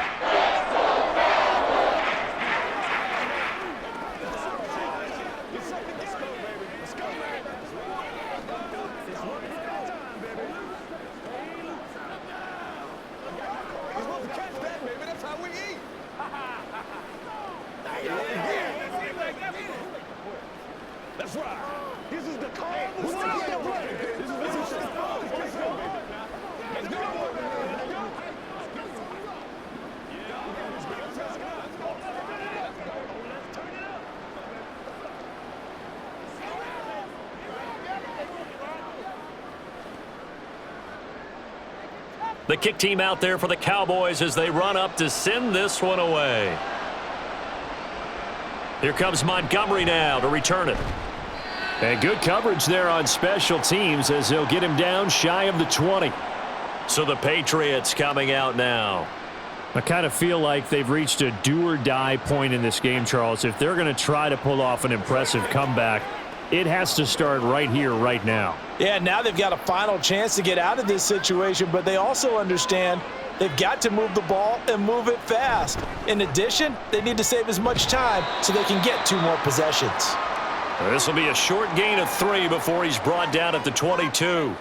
The kick team out there for the Cowboys as they run up to send this one away. Here comes Montgomery now to return it. And good coverage there on special teams as they'll get him down shy of the 20. So the Patriots coming out now. I kind of feel like they've reached a do-or-die point in this game, Charles. If they're going to try to pull off an impressive comeback, it has to start right here, right now. Yeah, now they've got a final chance to get out of this situation, but they also understand they've got to move the ball and move it fast. In addition, they need to save as much time so they can get 2 more possessions. This will be a short gain of 3 before he's brought down at the 22.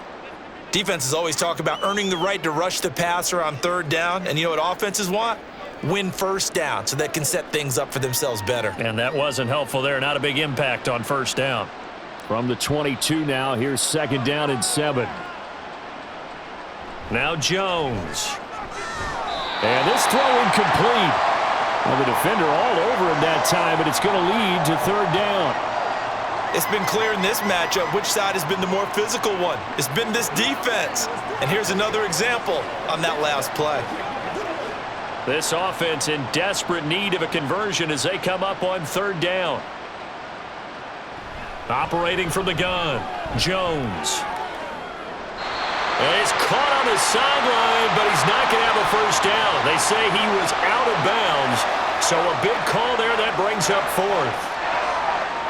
Defenses always talk about earning the right to rush the passer on third down, and you know what offenses want? Win first down so they can set things up for themselves better. And that wasn't helpful there. Not a big impact on first down. From the 22 now, here's 2nd down and 7. Now Jones. And this throw incomplete. Well, the defender all over him that time, but it's going to lead to 3rd down. It's been clear in this matchup which side has been the more physical one. It's been this defense. And here's another example on that last play. This offense in desperate need of a conversion as they come up on 3rd down. Operating from the gun, Jones. And he's caught on the sideline, but he's not going to have a first down. They say he was out of bounds, so a big call there that brings up 4th.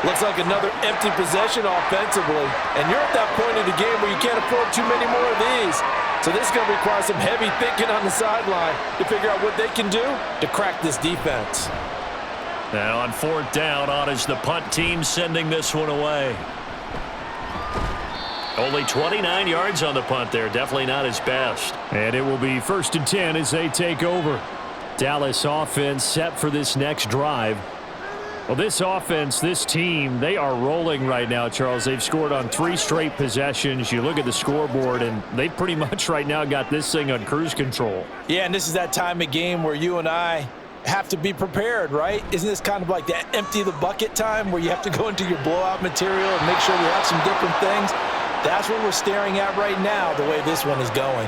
Looks like another empty possession offensively, and you're at that point of the game where you can't afford too many more of these. So this is going to require some heavy thinking on the sideline to figure out what they can do to crack this defense. Now on 4th down, on is the punt team sending this one away. Only 29 yards on the punt there. Definitely not his best. And it will be 1st and 10 as they take over. Dallas offense set for this next drive. Well, this offense, this team, they are rolling right now, Charles. They've scored on 3 straight possessions. You look at the scoreboard, and they pretty much right now got this thing on cruise control. Yeah, and this is that time of game where you and I have to be prepared, right? Isn't this kind of like that empty the bucket time where you have to go into your blowout material and make sure we have some different things? That's what we're staring at right now, the way this one is going.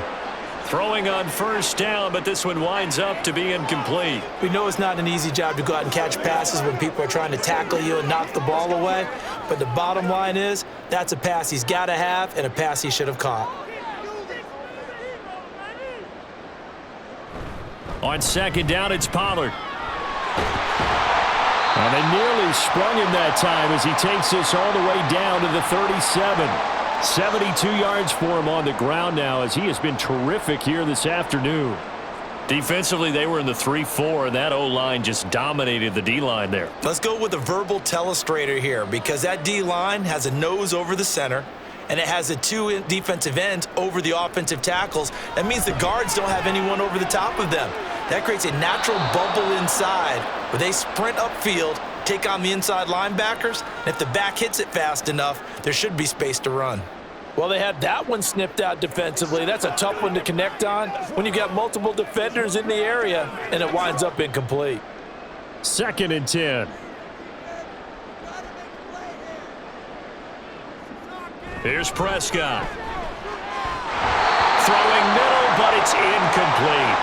Throwing on first down, but this one winds up to be incomplete. We know it's not an easy job to go out and catch passes when people are trying to tackle you and knock the ball away. But the bottom line is, that's a pass he's got to have and a pass he should have caught. On second down, it's Pollard. And they nearly sprung him that time as he takes this all the way down to the 37. 72 yards for him on the ground now as he has been terrific here this afternoon. Defensively, they were in the 3-4, and that O-line just dominated the D-line there. Let's go with a verbal telestrator here because that D-line has a nose over the center, and it has the 2 defensive ends over the offensive tackles. That means the guards don't have anyone over the top of them. That creates a natural bubble inside where they sprint upfield, take on the inside linebackers, and if the back hits it fast enough, there should be space to run. Well, they had that one snipped out defensively. That's a tough one to connect on when you got multiple defenders in the area, and it winds up incomplete. 2nd and 10. Here's Prescott. Throwing middle, but it's incomplete.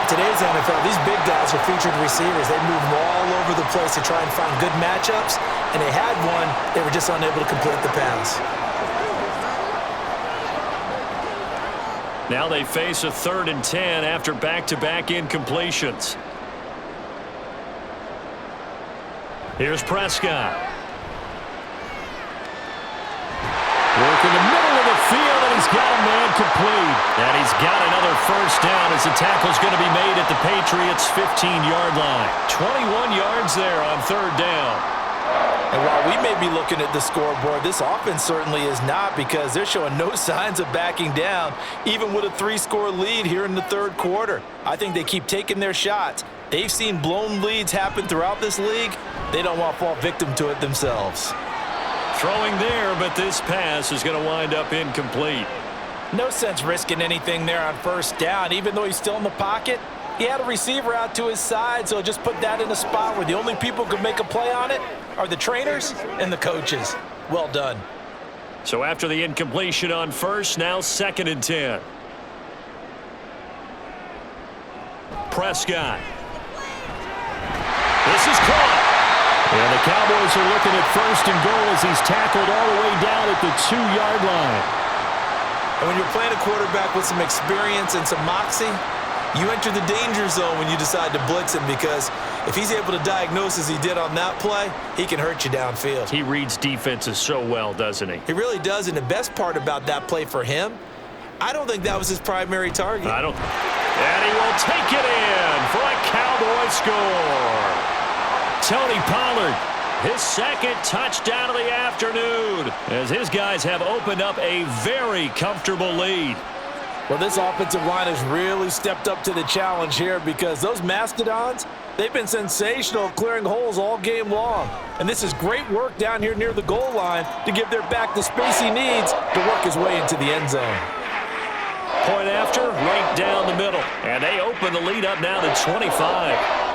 Today's NFL, these big guys are featured receivers. They move them all over the place to try and find good matchups, and they had one. They were just unable to complete the pass. Now they face a 3rd and 10 after back-to-back incompletions. Here's Prescott. Work in the middle of the field, and he's got a man complete. And he's got another first down as the tackle's going to be made at the Patriots' 15-yard line. 21 yards there on 3rd down. And while we may be looking at the scoreboard, this offense certainly is not because they're showing no signs of backing down, even with a 3-score lead here in the 3rd quarter. I think they keep taking their shots. They've seen blown leads happen throughout this league. They don't want to fall victim to it themselves. Throwing there, but this pass is going to wind up incomplete. No sense risking anything there on first down, even though he's still in the pocket. He had a receiver out to his side, so just put that in a spot where the only people who could make a play on it are the trainers and the coaches. Well done. So after the incompletion on first, now 2nd and 10. Prescott. This is caught. And the Cowboys are looking at 1st and goal as he's tackled all the way down at the 2-yard line. And when you're playing a quarterback with some experience and some moxie, you enter the danger zone when you decide to blitz him because if he's able to diagnose as he did on that play, he can hurt you downfield. He reads defenses so well, doesn't he? He really does, and the best part about that play for him, I don't think that was his primary target. I don't. And he will take it in for a Cowboy score. Tony Pollard, his 2nd touchdown of the afternoon as his guys have opened up a very comfortable lead. Well, this offensive line has really stepped up to the challenge here because those Mastodons, they've been sensational clearing holes all game long. And this is great work down here near the goal line to give their back the space he needs to work his way into the end zone. Point after, right down the middle. And they open the lead up now to 25.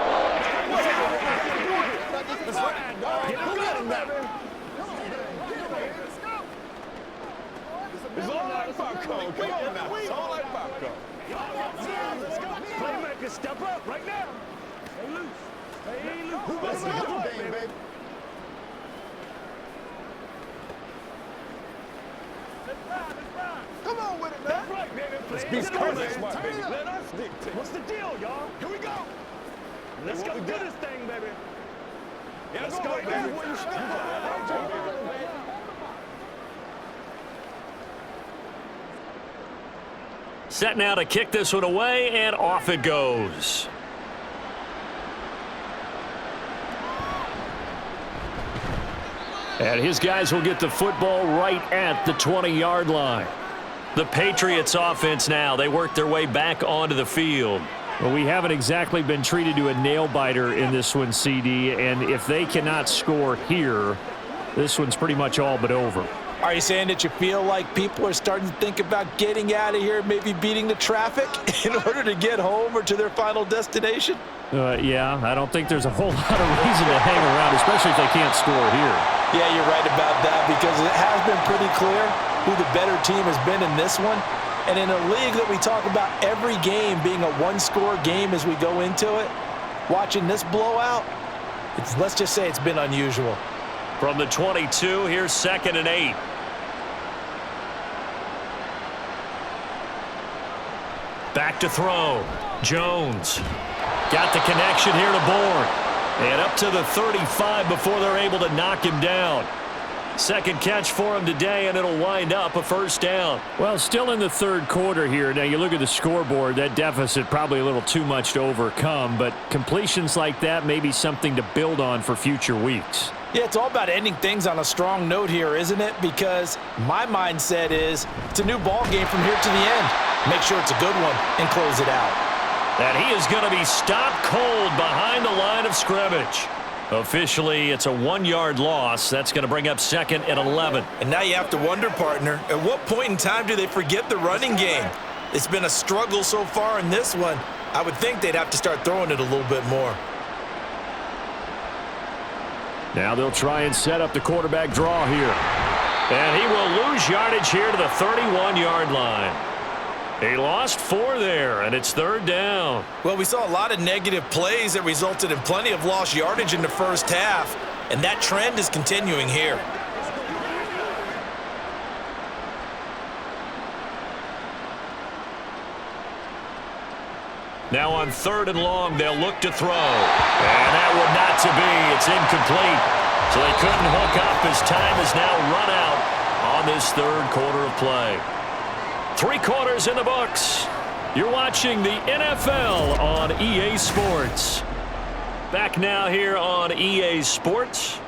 Playmaker, step up right now. Stay loose. Stay loose. Let's go, baby. Come on with it, man. That's right, baby. Let's be smart, baby. Let us dictate. What's the deal, y'all? Here we go. Let's go do this thing, baby. Yeah, let's go, baby. Where you step. Set now to kick this one away, and off it goes. And his guys will get the football right at the 20-yard line. The Patriots offense now, they work their way back onto the field. Well, we haven't exactly been treated to a nail-biter in this one, CD, and if they cannot score here, this one's pretty much all but over. Are you saying that you feel like people are starting to think about getting out of here, maybe beating the traffic in order to get home or to their final destination? Yeah, I don't think there's a whole lot of reason to hang around, especially if they can't score here. Yeah, you're right about that because it has been pretty clear who the better team has been in this one. And in a league that we talk about every game being a one-score game as we go into it, watching this blowout, let's just say it's been unusual. From the 22, here's 2nd and 8. Back to throw. Jones. Got the connection here to Bourne. And up to the 35 before they're able to knock him down. Second catch for him today, and it'll wind up a first down. Well, still in the third quarter here. Now, you look at the scoreboard, that deficit probably a little too much to overcome, but completions like that may be something to build on for future weeks. Yeah, it's all about ending things on a strong note here, isn't it? Because my mindset is it's a new ball game from here to the end. Make sure it's a good one and close it out. And he is going to be stopped cold behind the line of scrimmage. Officially, it's a 1-yard loss. That's going to bring up 2nd and 11. And now you have to wonder, partner, at what point in time do they forget the running game? It's been a struggle so far in this one. I would think they'd have to start throwing it a little bit more. Now they'll try and set up the quarterback draw here. And he will lose yardage here to the 31-yard line. He lost 4 there, and it's 3rd down. Well, we saw a lot of negative plays that resulted in plenty of lost yardage in the first half, and that trend is continuing here. Now on 3rd and long, they'll look to throw. And that would not to be. It's incomplete. So they couldn't hook up as time is now run out on this third quarter of play. 3 quarters in the books. You're watching the NFL on EA Sports. Back now here on EA Sports.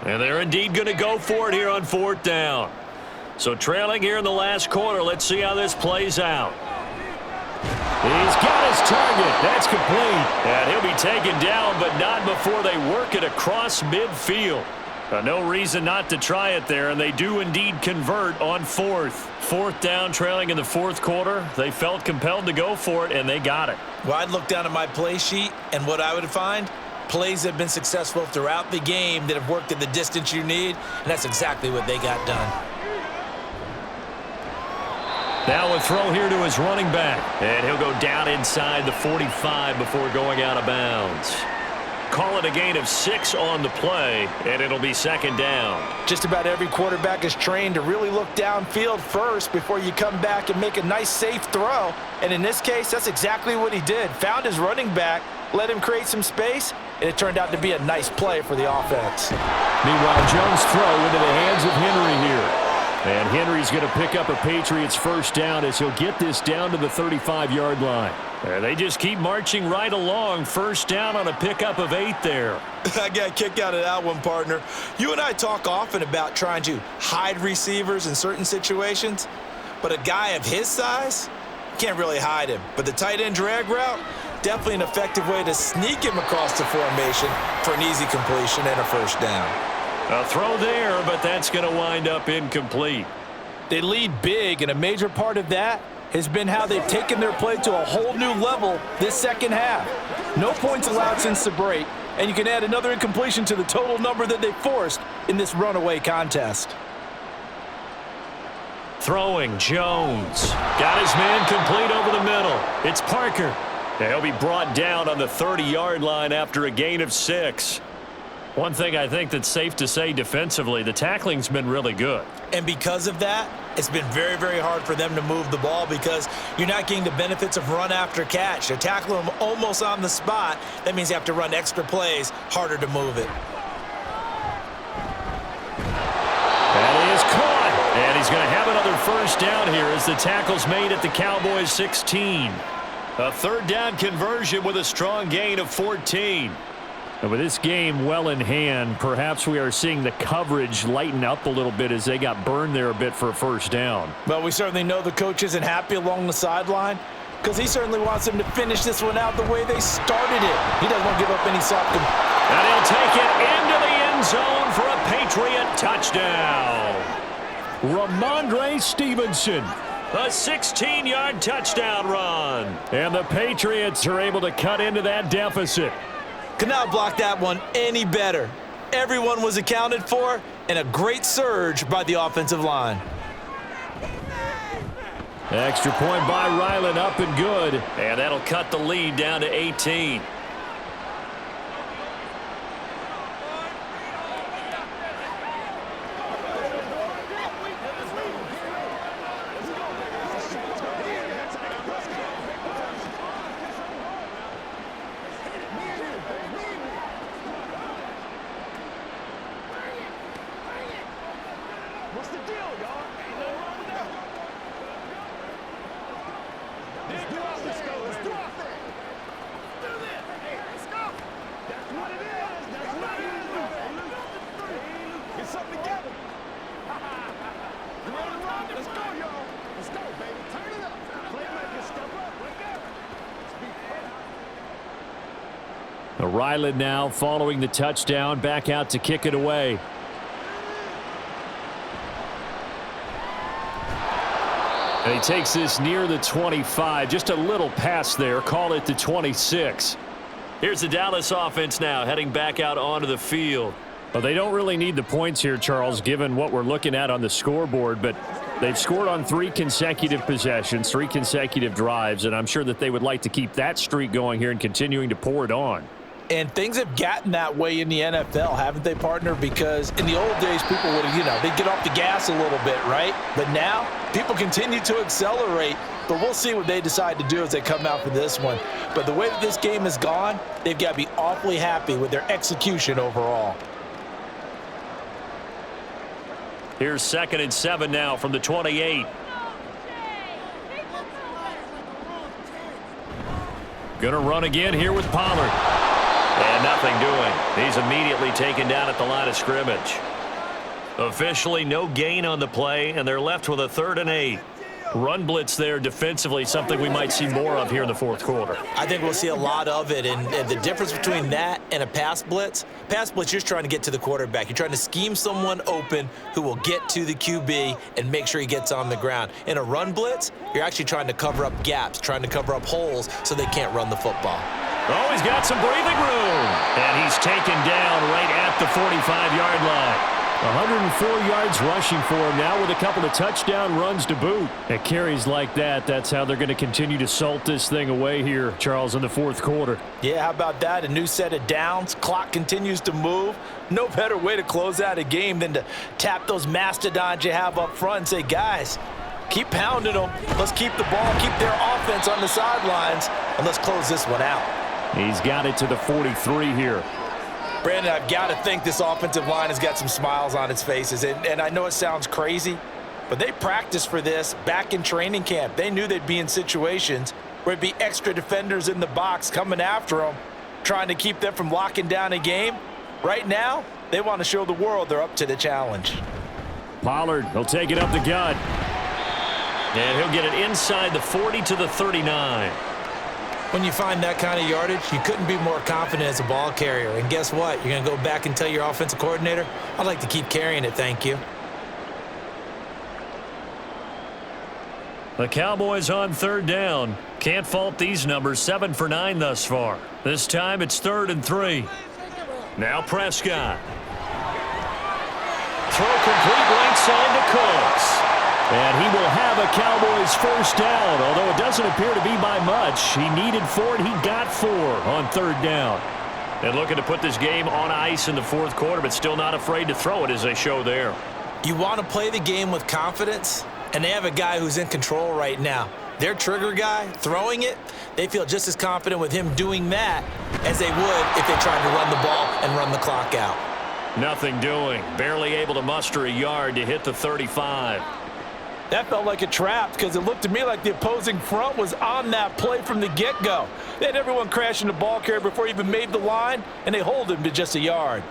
And they're indeed going to go for it here on 4th down. So trailing here in the last quarter. Let's see how this plays out. He's got his target. That's complete. And he'll be taken down, but not before they work it across midfield. No reason not to try it there, and they do indeed convert on 4th. 4th down, trailing in the 4th quarter. They felt compelled to go for it, and they got it. Well, I'd look down at my play sheet, and what I would find, plays that have been successful throughout the game that have worked at the distance you need, and that's exactly what they got done. Now a throw here to his running back, and he'll go down inside the 45 before going out of bounds. Call it a gain of 6 on the play, and it'll be 2nd down. Just about every quarterback is trained to really look downfield first before you come back and make a nice, safe throw. And in this case, that's exactly what he did. Found his running back, let him create some space, and it turned out to be a nice play for the offense. Meanwhile, Jones' throw into the hands of Henry here. And Henry's going to pick up a Patriots first down as he'll get this down to the 35-yard line. And they just keep marching right along. First down on a pickup of 8 there. I got a kick out of that one, partner. You and I talk often about trying to hide receivers in certain situations, but a guy of his size, can't really hide him. But the tight end drag route, definitely an effective way to sneak him across the formation for an easy completion and a first down. A throw there, but that's going to wind up incomplete. They lead big, and a major part of that has been how they've taken their play to a whole new level this second half. No points allowed since the break, and you can add another incompletion to the total number that they forced in this runaway contest. Throwing, Jones. Got his man complete over the middle. It's Parker. And he'll be brought down on the 30-yard line after a gain of 6. One thing I think that's safe to say defensively, the tackling's been really good. And because of that, it's been very, very hard for them to move the ball because you're not getting the benefits of run after catch. They're tackling them almost on the spot. That means you have to run extra plays, harder to move it. That is caught. And he's going to have another first down here as the tackle's made at the Cowboys 16. A 3rd down conversion with a strong gain of 14. And with this game well in hand, perhaps we are seeing the coverage lighten up a little bit as they got burned there a bit for a first down. Well, we certainly know the coach isn't happy along the sideline, because he certainly wants them to finish this one out the way they started it. He doesn't want to give up any soft. And he'll take it into the end zone for a Patriot touchdown. Ramondre Stevenson, a 16-yard touchdown run. And the Patriots are able to cut into that deficit. Could not block that one any better. Everyone was accounted for, and a great surge by the offensive line. Extra point by Ryland, up and good. And that'll cut the lead down to 18. What's the deal, y'all? Ain't nothing wrong with that. Let's do our thing. Let's do our thing. Do this. Hey, let's go. That's what it is. That's what it is. Get something together. You ready to run? Let's go, y'all. Let's go, baby. Turn it up. Playmaker, step up. Right there. Let's be fair. Ryland now following the touchdown, back out to kick it away. And he takes this near the 25. Just a little pass there. Call it the 26. Here's the Dallas offense now heading back out onto the field. Well, they don't really need the points here, Charles, given what we're looking at on the scoreboard. But they've scored on 3 consecutive possessions, 3 consecutive drives. And I'm sure that they would like to keep that streak going here and continuing to pour it on. And things have gotten that way in the NFL, haven't they, partner? Because in the old days, people would have, they'd get off the gas a little bit, right? But now, people continue to accelerate. But we'll see what they decide to do as they come out for this one. But the way that this game has gone, they've got to be awfully happy with their execution overall. Here's 2nd and 7 now from the 28. Gonna run again here with Pollard. And nothing doing. He's immediately taken down at the line of scrimmage. Officially no gain on the play, and they're left with a 3rd and 8. Run blitz there defensively, something we might see more of here in the 4th quarter. I think we'll see a lot of it, and the difference between that and a pass blitz, you're just trying to get to the quarterback. You're trying to scheme someone open who will get to the QB and make sure he gets on the ground. In a run blitz, you're actually trying to cover up gaps, trying to cover up holes so they can't run the football. Oh, he's got some breathing room. And he's taken down right at the 45-yard line. 104 yards rushing for him now with a couple of touchdown runs to boot. At carries like that, that's how they're going to continue to salt this thing away here, Charles, in the 4th quarter. Yeah, how about that? A new set of downs. Clock continues to move. No better way to close out a game than to tap those mastodons you have up front and say, guys, keep pounding them. Let's keep the ball, keep their offense on the sidelines, and let's close this one out. He's got it to the 43 here. Brandon, I've got to think this offensive line has got some smiles on its faces. And I know it sounds crazy, but they practiced for this back in training camp. They knew they'd be in situations where it'd be extra defenders in the box coming after them, trying to keep them from locking down a game. Right now, they want to show the world they're up to the challenge. Pollard, he'll take it up the gut. And he'll get it inside the 40 to the 39. When you find that kind of yardage, you couldn't be more confident as a ball carrier. And guess what? You're going to go back and tell your offensive coordinator, I'd like to keep carrying it, thank you. The Cowboys on 3rd down. Can't fault these numbers. 7 for 9 thus far. This time it's 3rd and 3. Now Prescott. Throw complete right side to Cooks. And he will have a Cowboys 1st down, although it doesn't appear to be by much. He needed 4, and he got 4 on 3rd down. And looking to put this game on ice in the 4th quarter, but still not afraid to throw it as they show there. You want to play the game with confidence, and they have a guy who's in control right now. Their trigger guy, throwing it, they feel just as confident with him doing that as they would if they tried to run the ball and run the clock out. Nothing doing. Barely able to muster a yard to hit the 35. That felt like a trap because it looked to me like the opposing front was on that play from the get-go. They had everyone crashing the ball carrier before he even made the line, and they hold him to just a yard.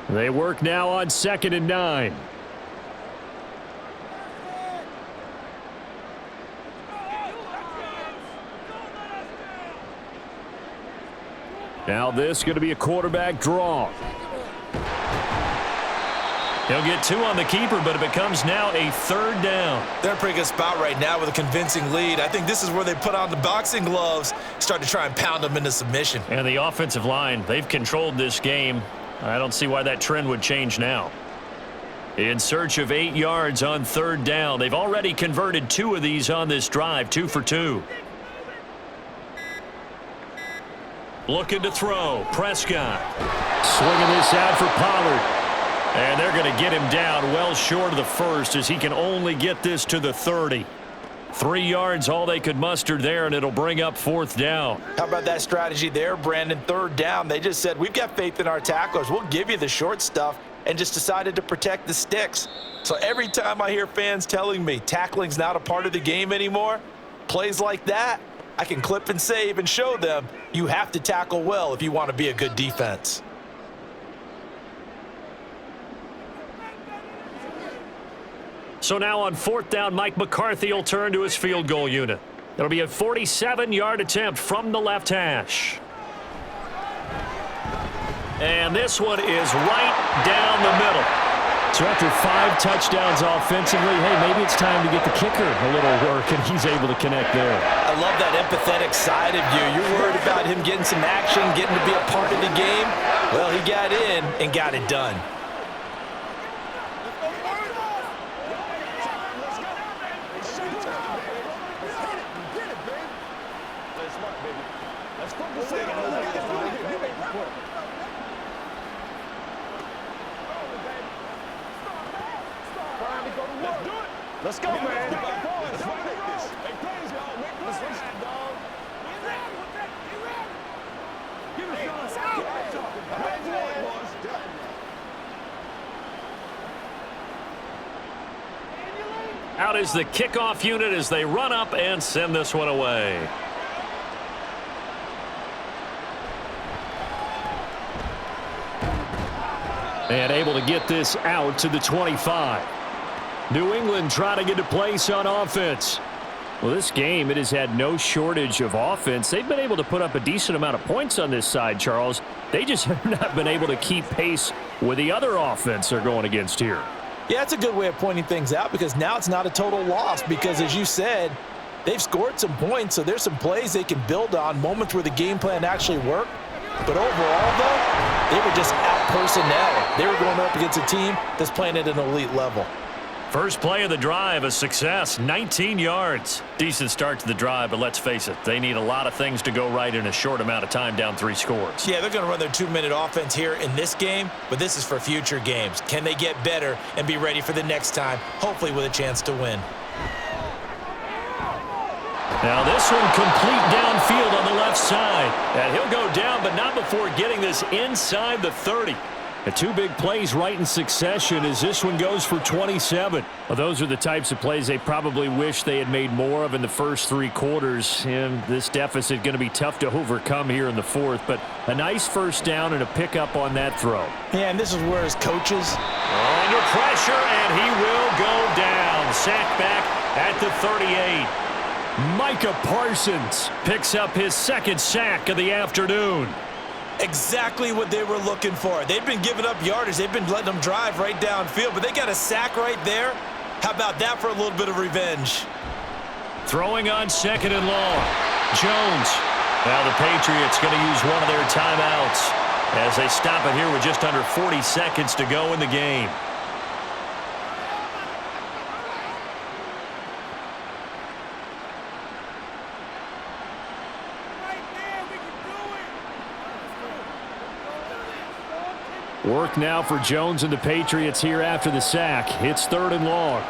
They work now on 2nd and 9. Now this is going to be a quarterback draw. He'll get 2 on the keeper, but it becomes now a 3rd down. They're in a pretty good spot right now with a convincing lead. I think this is where they put on the boxing gloves, start to try and pound them into submission. And the offensive line, they've controlled this game. I don't see why that trend would change now. In search of 8 yards on 3rd down. They've already converted 2 of these on this drive, 2 for 2. Looking to throw. Prescott. Swinging this out for Pollard. And they're going to get him down well short of the first as he can only get this to the 30. 3 yards, all they could muster there, and it'll bring up 4th down. How about that strategy there, Brandon? 3rd down. They just said, we've got faith in our tacklers. We'll give you the short stuff, and just decided to protect the sticks. So every time I hear fans telling me tackling's not a part of the game anymore, plays like that, I can clip and save and show them you have to tackle well if you want to be a good defense. So now on 4th down, Mike McCarthy will turn to his field goal unit. It'll be a 47-yard attempt from the left hash. And this one is right down the middle. So after 5 touchdowns offensively, hey, maybe it's time to get the kicker a little work, and he's able to connect there. I love that empathetic side of you. You're worried about him getting some action, getting to be a part of the game. Well, he got in and got it done. Let's go, man. Out is the kickoff unit as they run up and send this one away. And able to get this out to the 25. New England trying to get a place on offense. Well, this game, it has had no shortage of offense. They've been able to put up a decent amount of points on this side, Charles. They just have not been able to keep pace with the other offense they're going against here. Yeah, it's a good way of pointing things out because now it's not a total loss because, as you said, they've scored some points, so there's some plays they can build on, moments where the game plan actually worked. But overall, though, they were just out-personnel. They were going up against a team that's playing at an elite level. First play of the drive, a success, 19 yards. Decent start to the drive, but let's face it, they need a lot of things to go right in a short amount of time, down 3 scores. Yeah, they're going to run their 2-minute offense here in this game, but this is for future games. Can they get better and be ready for the next time, hopefully with a chance to win? Now this one complete downfield on the left side. And he'll go down, but not before getting this inside the 30. The 2 big plays right in succession as this one goes for 27. Well, those are the types of plays they probably wish they had made more of in the first 3 quarters. And this deficit going to be tough to overcome here in the 4th. But a nice first down and a pickup on that throw. Yeah, and this is where his coaches... Under pressure, and he will go down. Sack back at the 38. Micah Parsons picks up his 2nd sack of the afternoon. Exactly what they were looking for. They've been giving up yardage. They've been letting them drive right downfield, but they got a sack right there. How about that for a little bit of revenge? Throwing on 2nd and long. Jones. Now the Patriots going to use one of their timeouts as they stop it here with just under 40 seconds to go in the game. Work now for Jones and the Patriots here after the sack. It's 3rd and long.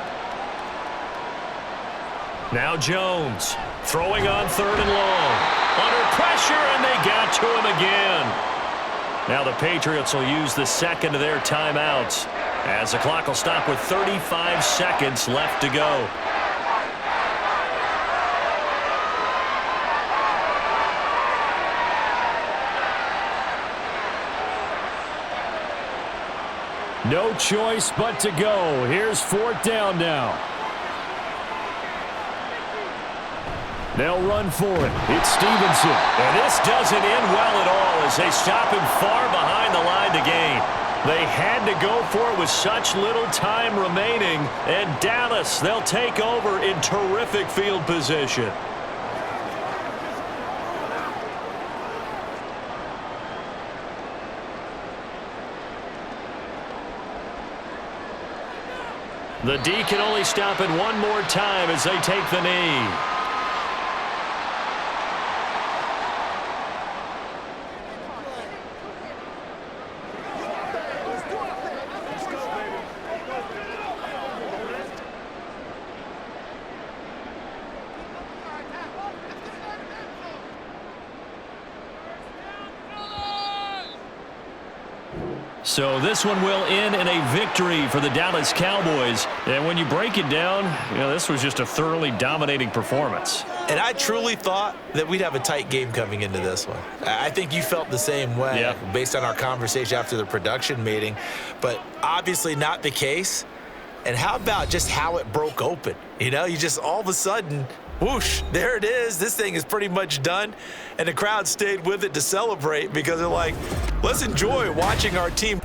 Now Jones throwing on 3rd and long. Under pressure, and they got to him again. Now the Patriots will use the 2nd of their timeouts as the clock will stop with 35 seconds left to go. No choice but to go. Here's 4th down now. They'll run for it. It's Stevenson. And this doesn't end well at all as they stop him far behind the line to gain. They had to go for it with such little time remaining. And Dallas, they'll take over in terrific field position. The D can only stop it one more time as they take the knee. So this one will end in a victory for the Dallas Cowboys. And when you break it down, this was just a thoroughly dominating performance. And I truly thought that we'd have a tight game coming into this one. I think you felt the same way based on our conversation after the production meeting, but obviously not the case. And how about just how it broke open? You just all of a sudden, whoosh, there it is. This thing is pretty much done. And the crowd stayed with it to celebrate because they're like, let's enjoy watching our team